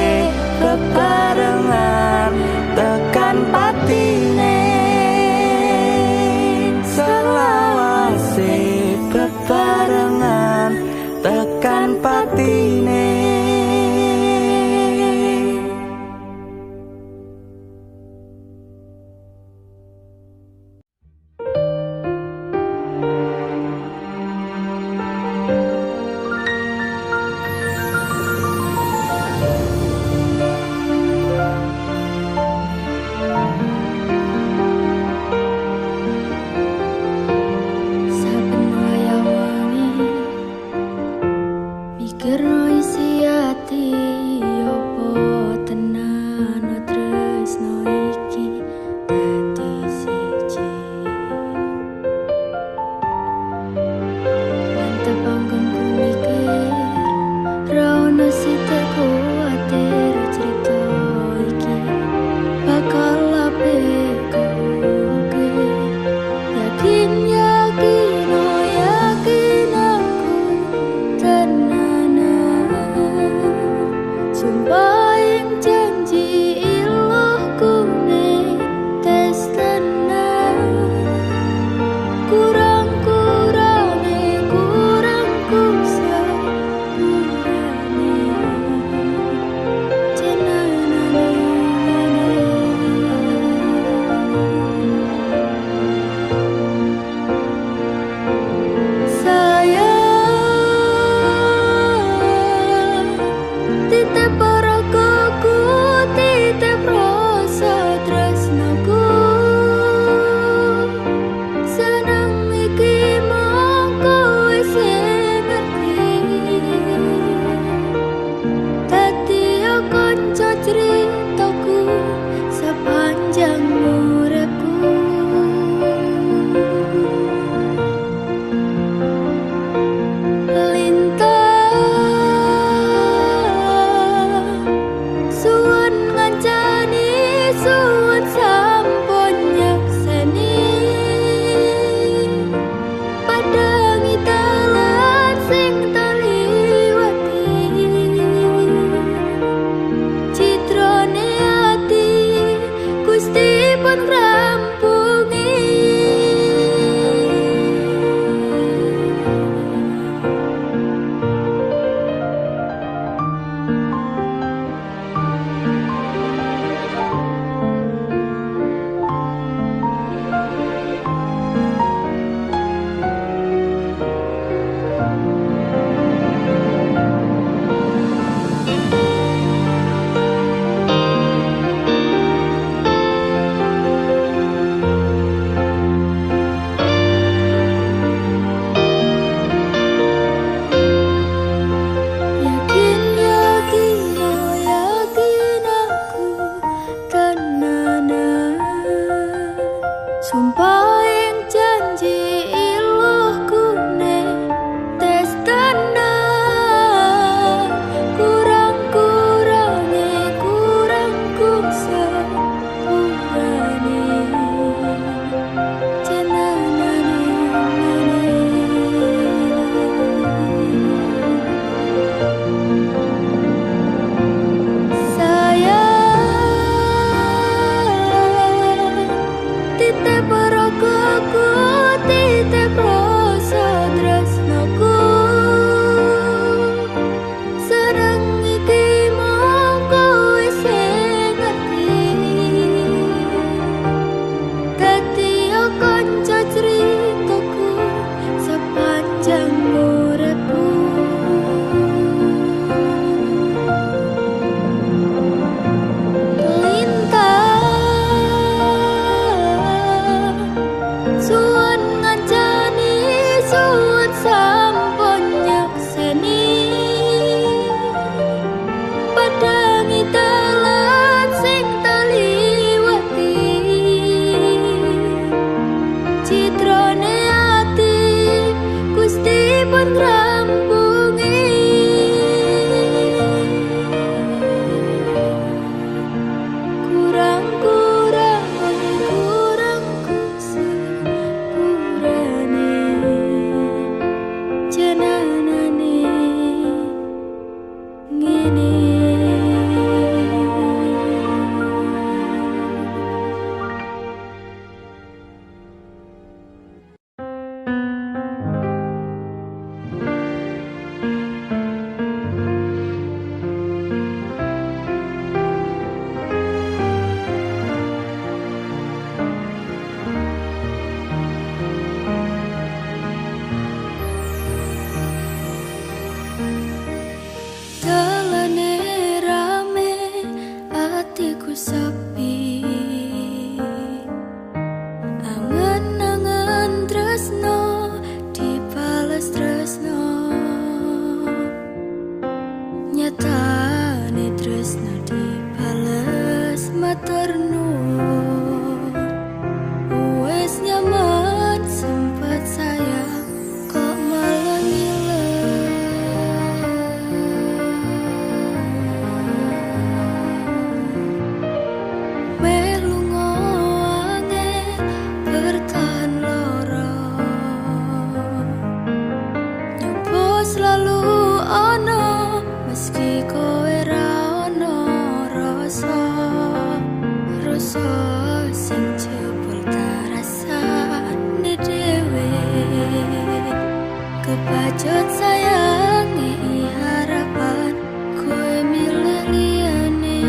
wujud sayangi harapan kowe milih liyane.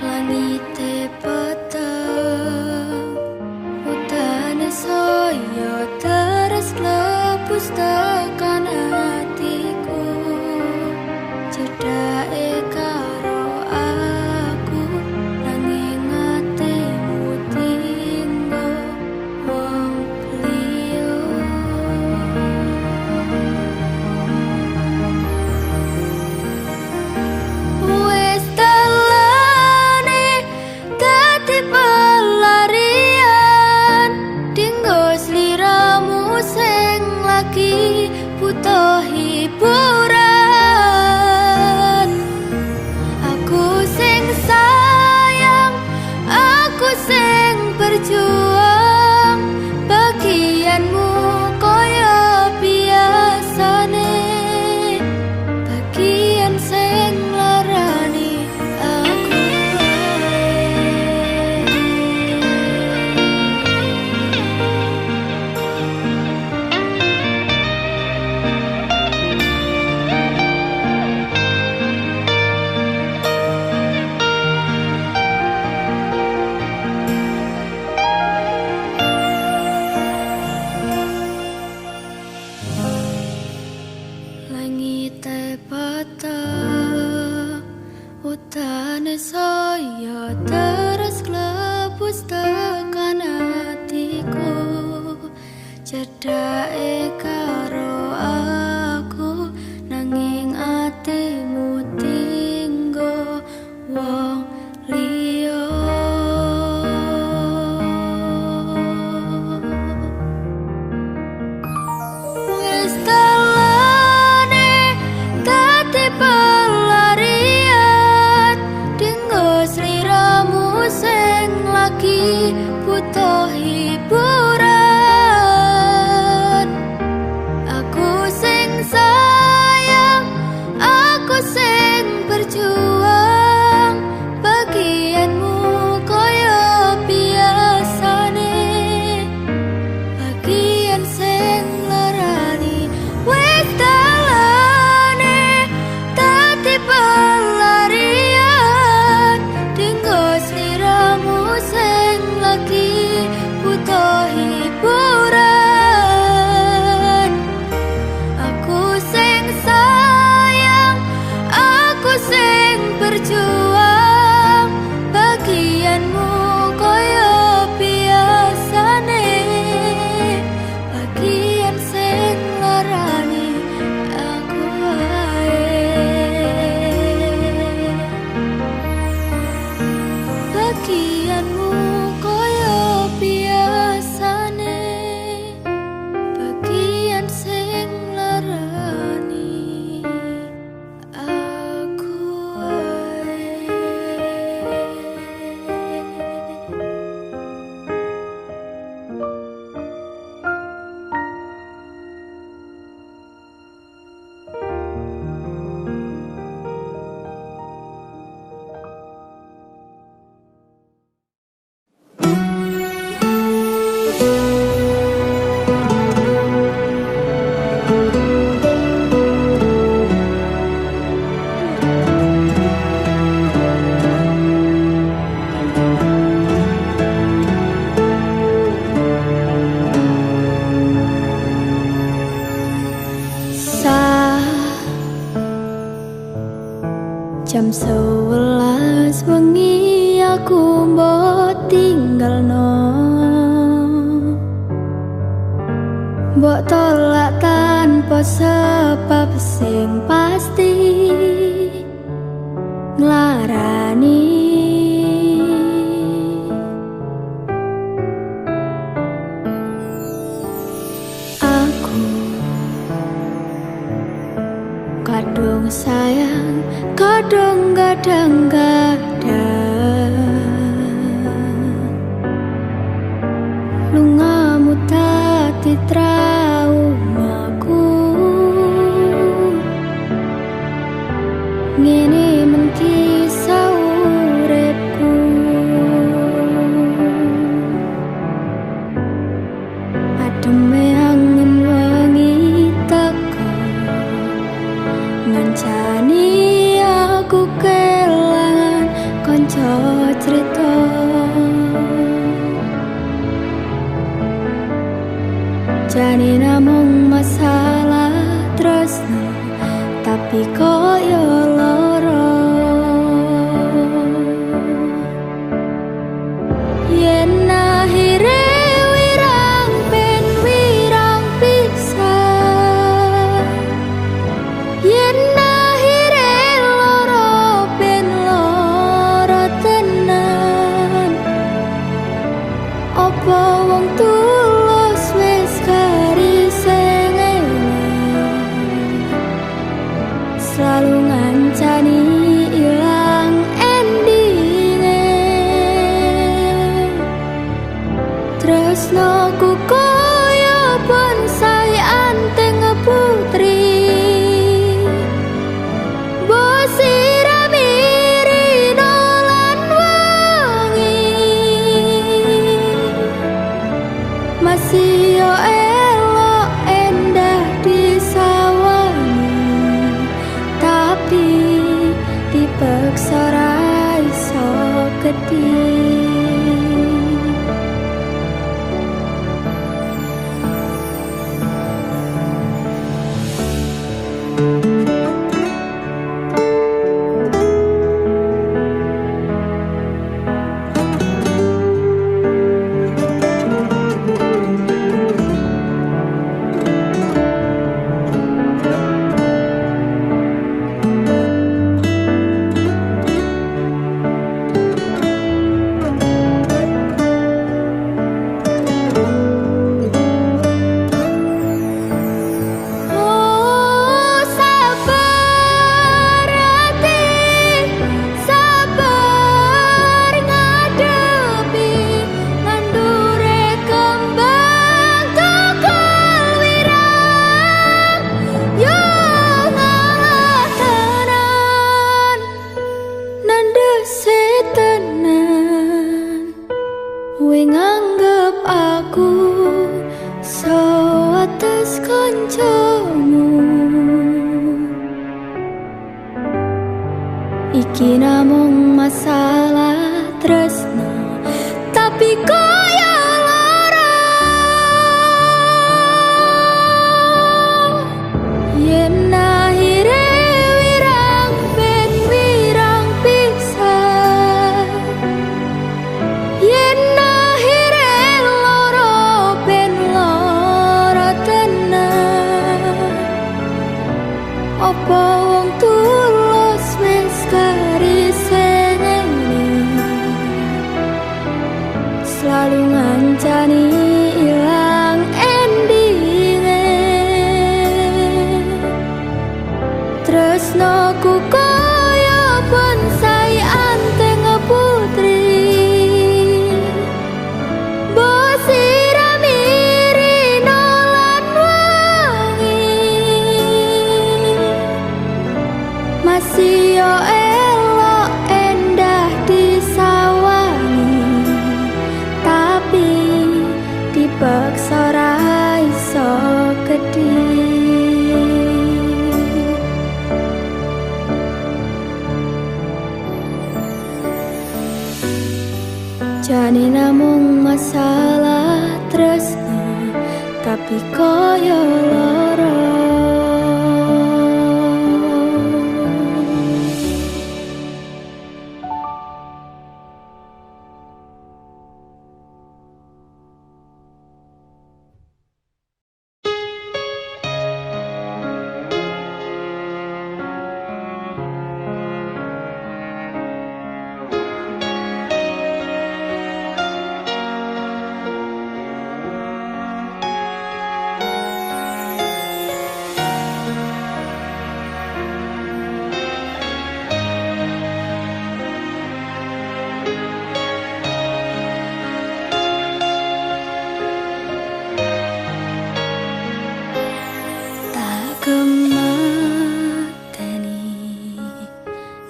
Langite peteng utane saya terus lebus tekan hatiku cedake karo aku nanging atimu tinggo wong liya. Wes dalane dadi pelarian dinggo sliramu sing lagi butuh hiburan. Aku sing sayang, aku sing berjuang, bagianmu koyo biasane, bagian sing larani aku langite peteng utane saya terus lebus tekan hatiku cedake karo aku nanging atimu tinggo wong liya. Wes dalane dadi pelarian dinggo sliramu sing lagi butuh hiburan. Aku sing sayang, aku sing berjuang, bagianmu koyo biasane, bagian sing larani. Wes dalane dadi pelarian dinggo sliramu sing lagi butuh hiburan. Aku sing sayang, aku sing berjuang, bagianmu koyo biasane, bagian sing larani aku wae, bagianmu koyo biasane, bagian sing larani aku wae. Jam 11 wengi aku mbok tinggalno, mbok tolak tanpa sebab sing pasti nglarani. Aku kadung sayang, kadung gadang-gadang, lungamu dadi traumaku. Ngene men kisah uripku. tapi koyo loro. Yen akhire wirang ben wirang pisah, yen akhire loro ben loro tenan. Apa wong tulus wis karisengene selalu ngancani ilang endinge. Tresnoku koyo bonsai anteng putri, bosira mirino lan wangi, masih yo elok endah disawani, tapi dipaksa ra iso gedhi. Iki namung masalah tresno, tapi koyo lara. Yen akhire wirang ben wirang pisah, yen akhire loro ben loro tenan. Apa wong tulus wis karisengene selalu ngancani ilang endinge. Tresnoku koyo bonsai anteng putri, bosira mirino lan wangi, masih yo elok endah disawani, tapi dipaksa ra iso gedhi. Jane namung masalah tresno, tapi koyo lara.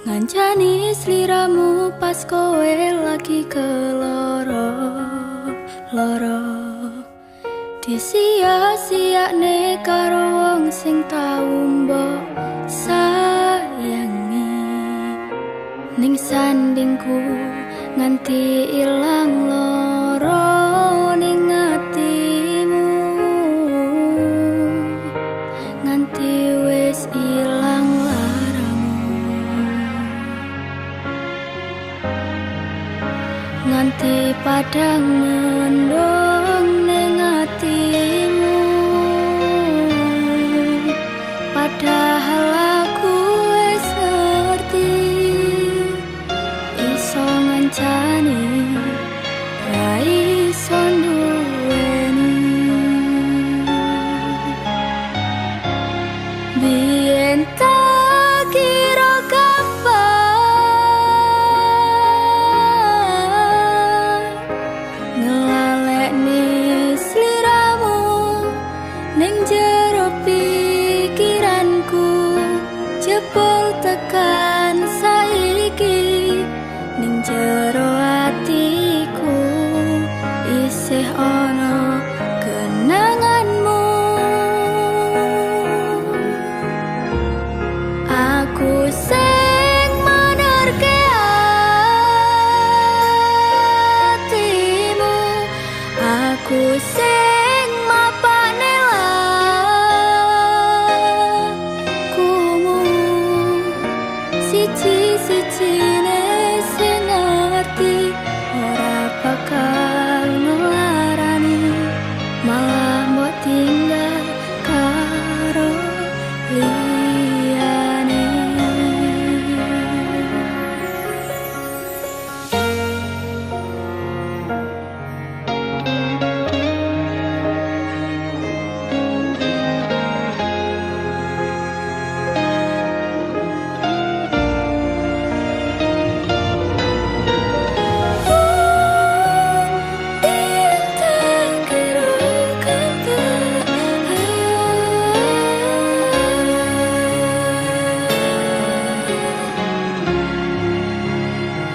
Ngancani sliramu pas kowe lagi keloro-loro, disia-siakne karo wong sing tau mbok sayangi. Ning sandingku nganti ilang loro ning atimu, nganti wis ilang. nganti padang mendung ning atimu. Padahal aku wis ngerti iso ngancani ra iso duweni. Biyen tak kira kapan ngelalekne sliramu ning jero pikiranku, jebul tekan saiki ning jero atiku isih ana kenanganmu. Aku sing manerke atimu, aku sing mapane lakumu, siji-sijine sing ngerti ora bakal ngelarani, malah mbok tinggal karo liyane.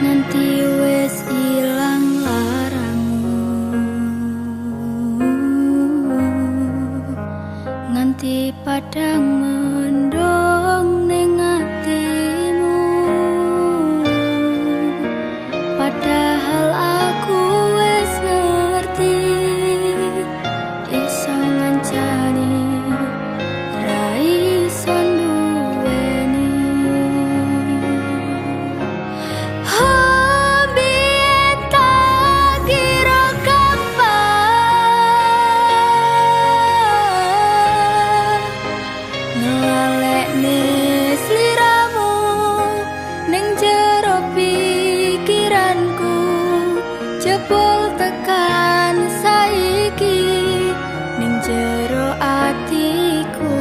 Nanti wis ilang laramu, nganti padang mendung ning atimu. Padahal aku wis ngerti iso ngancani ra iso duweni. Biyen tak kira kapan ngelalekne sliramu ning jero pikiranku, jebul tekan saiki ning jero atiku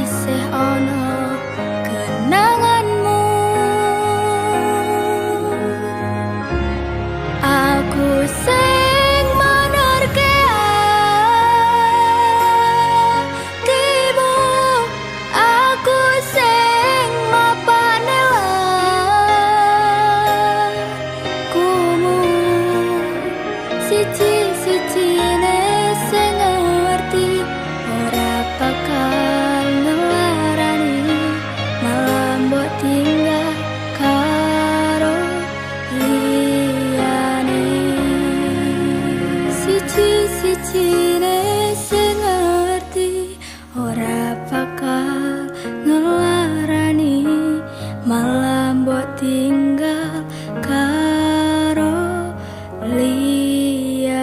isih ana kenanganmu. Aku sing manerke atimu, aku sing mapane lakumu, siji-sijine sing ngerti ora bakal ngelarani, malah mbok tinggal karo liyane. Siji-sijine sing ngerti ora bakal ngelarani, malah mbok tinggal karo liyane.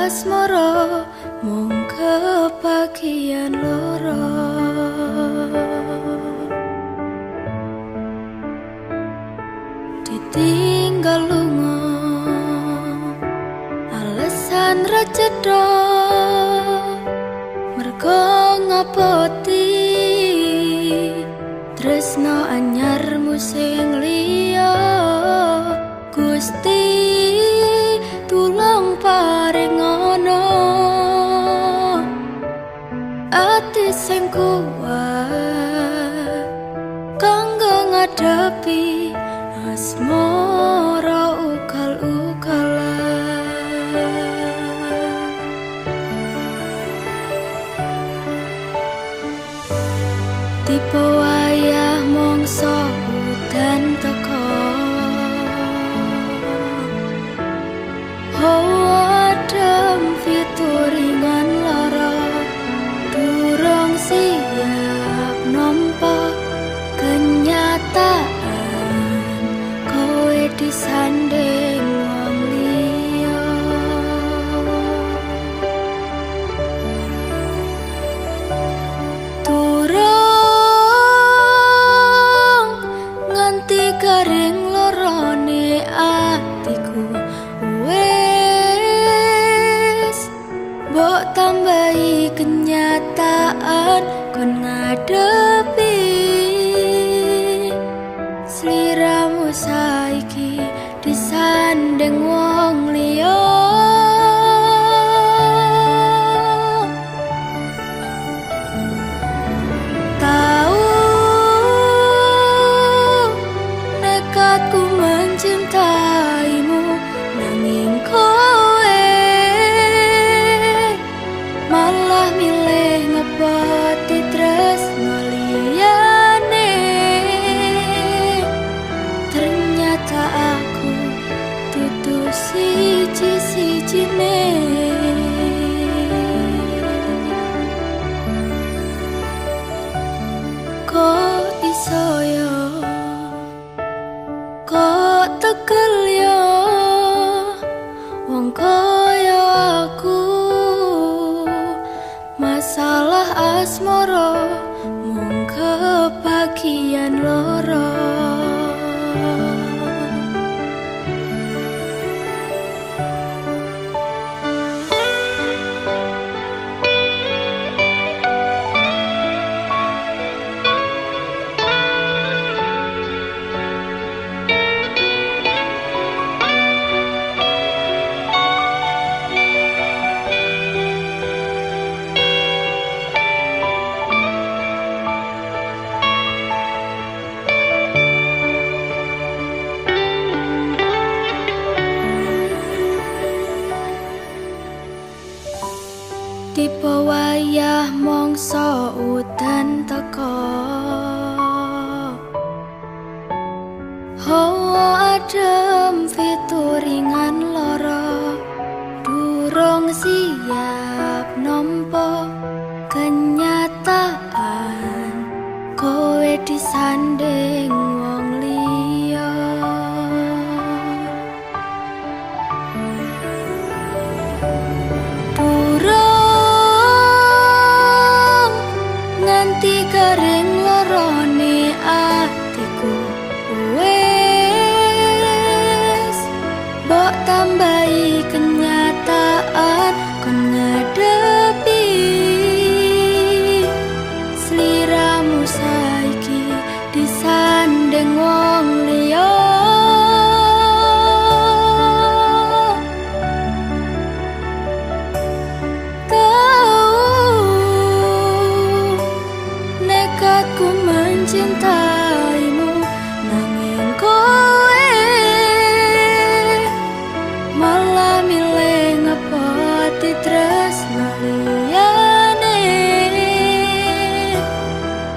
asmara mung kebagian loro. Ditinggal lunga alasan ra cedha mergo ngapoti tresno anyarmu sing liya. Gusti tulung paringono ati sing kuwat kanggo ngadepi asmara ugal-ugalan. Tipe wayah mongso udan teko adem fituringan lara durung siap nampa kenyataan kowe disanding wong liya. Durung nganti garing lorone atiku mbok tambahi kenyataan kon ngadepi sliramu saiki disanding wong liya. Tahu nekatku mencintaimu nanging malah milih ngepoti tresno liyane. Ternyata aku dudu siji-sijine. Kok iso yo, kok tegel yo wong kaya aku. Masalah asmara mung kebagian loro. Tipe wayah mongso udan teko hawa adem fituringan lara durung siap nampa kenyataan kowe disanding wong liya. Nganti garing lorone atiku wes mbok tambahi kenyataan kon ngadepi sliramu saiki disanding wong liya. Ku mencintaimu nanging kowe malah milih ngepoti tresno liyane.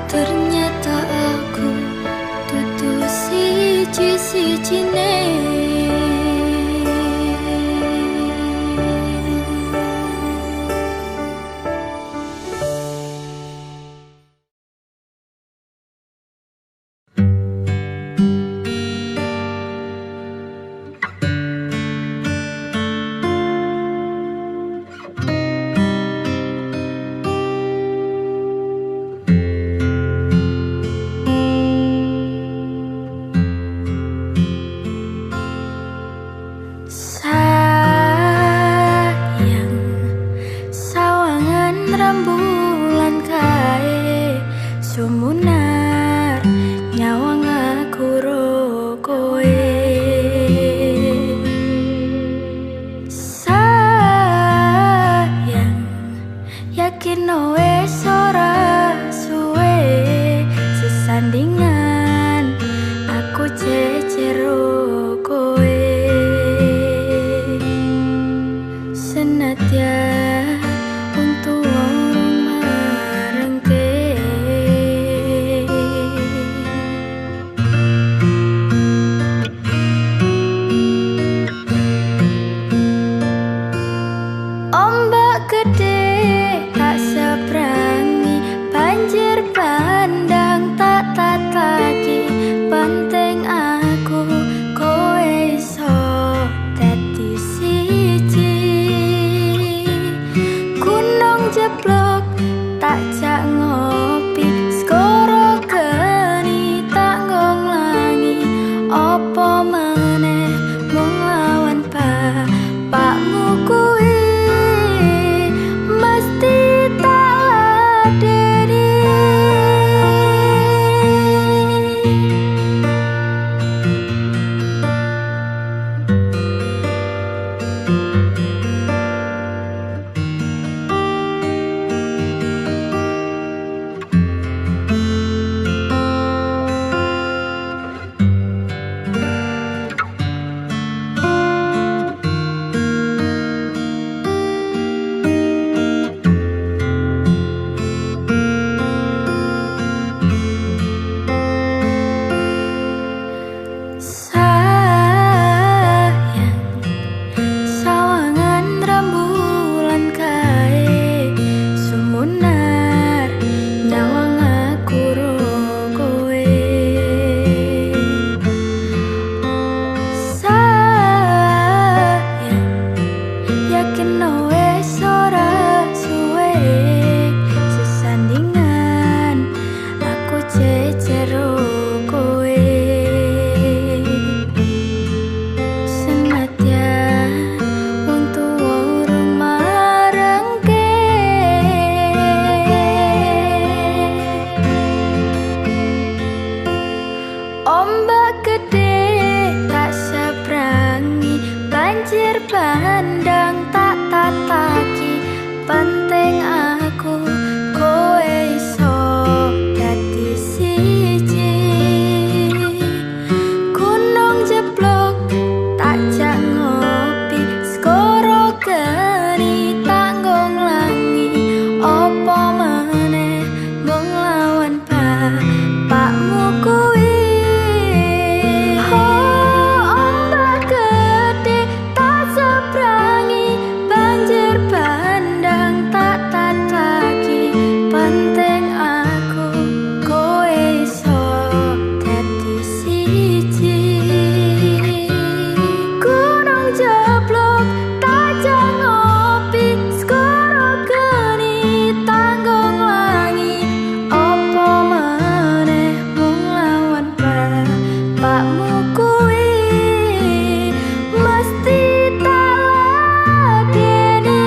Ternyata aku dudu siji-sijine. cecero kowe senadyan untuk orang marengke ombak gede tak seberangi banjir bandang tak tataki penting aku kowe iso dadi siji gunung jeblok tak jak ngopi skoro geni tak ngonglangi opo meneh mung lawan bapakmu kuwi mesti tak ladeni sawangan rembulan kae sumunar nyawang aku ro kowe sayang yakin wes ora suwe sesandingan aku cecero kowe senadyan untuk orang marengke ombak gede tak seberangi banjir bandang tak tataki penting aku kowe iso dadi siji gunung jeblok tak jak ngopi skoro geni tak ngonglangi opo meneh mung lawan bapakmu kuwi ombak gede tak seberangi banjir bandang tak tataki penting aku kowe iso dadi siji gunung jeblok tak jak ngopi skoro geni tak ngonglangi opo meneh mung lawan bapakmu kuwi mesti tak ladeni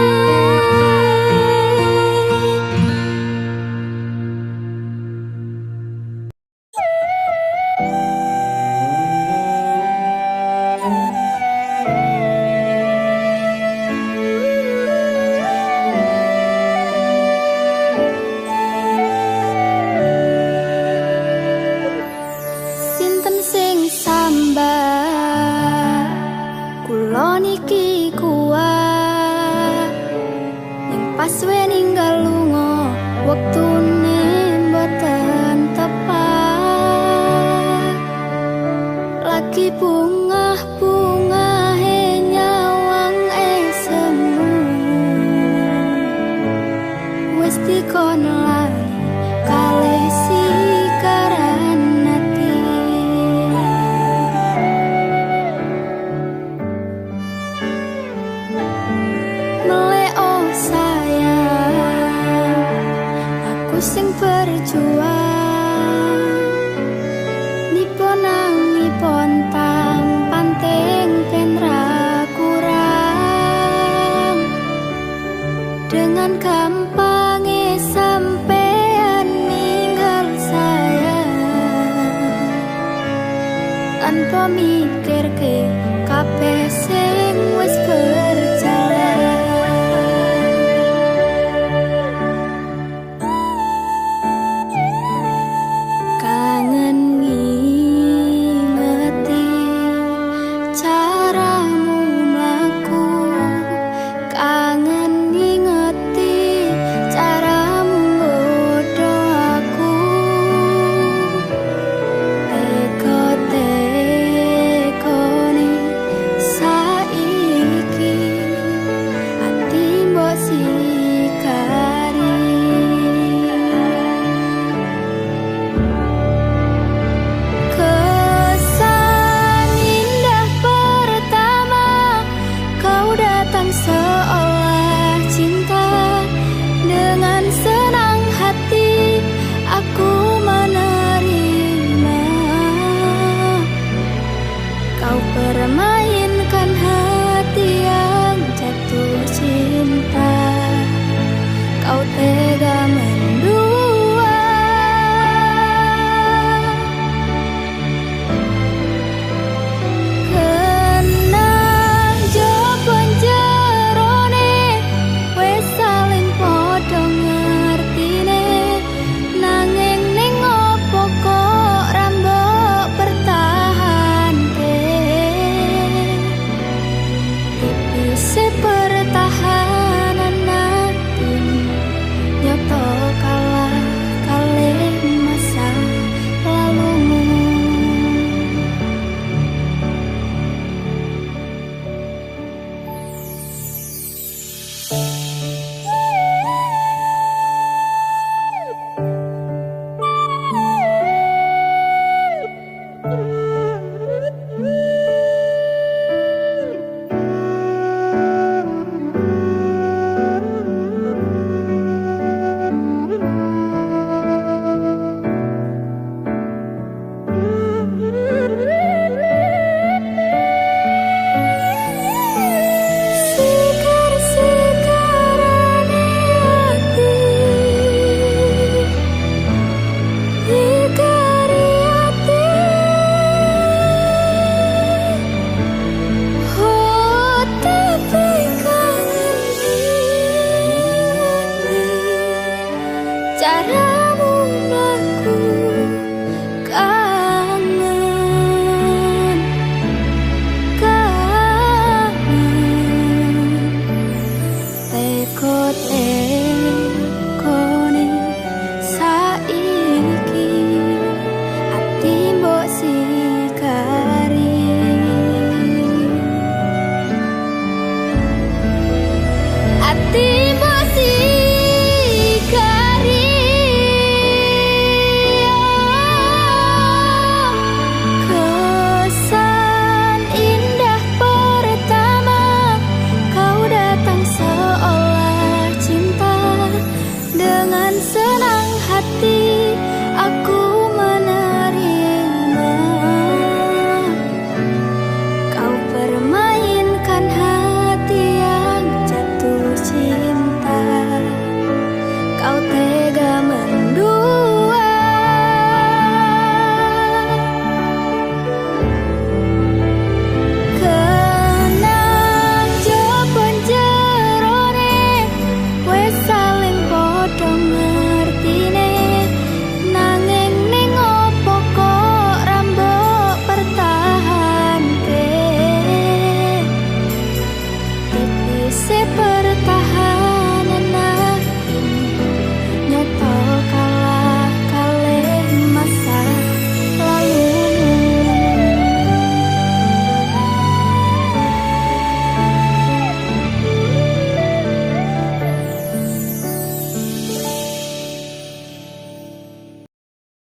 sinten sing sambat kula niki kuat ning pas we ninggal lunga wektune mboten tepat lagi bungah-bungahe nyawang semu wis dikon lali kalih sikaran ati meleo sayang aku sing berjuang nipon tampan teng pen ra kurang dengan gampangnya sampean ninggal sayang tanpa mikir ke kabeh sing wis berjalan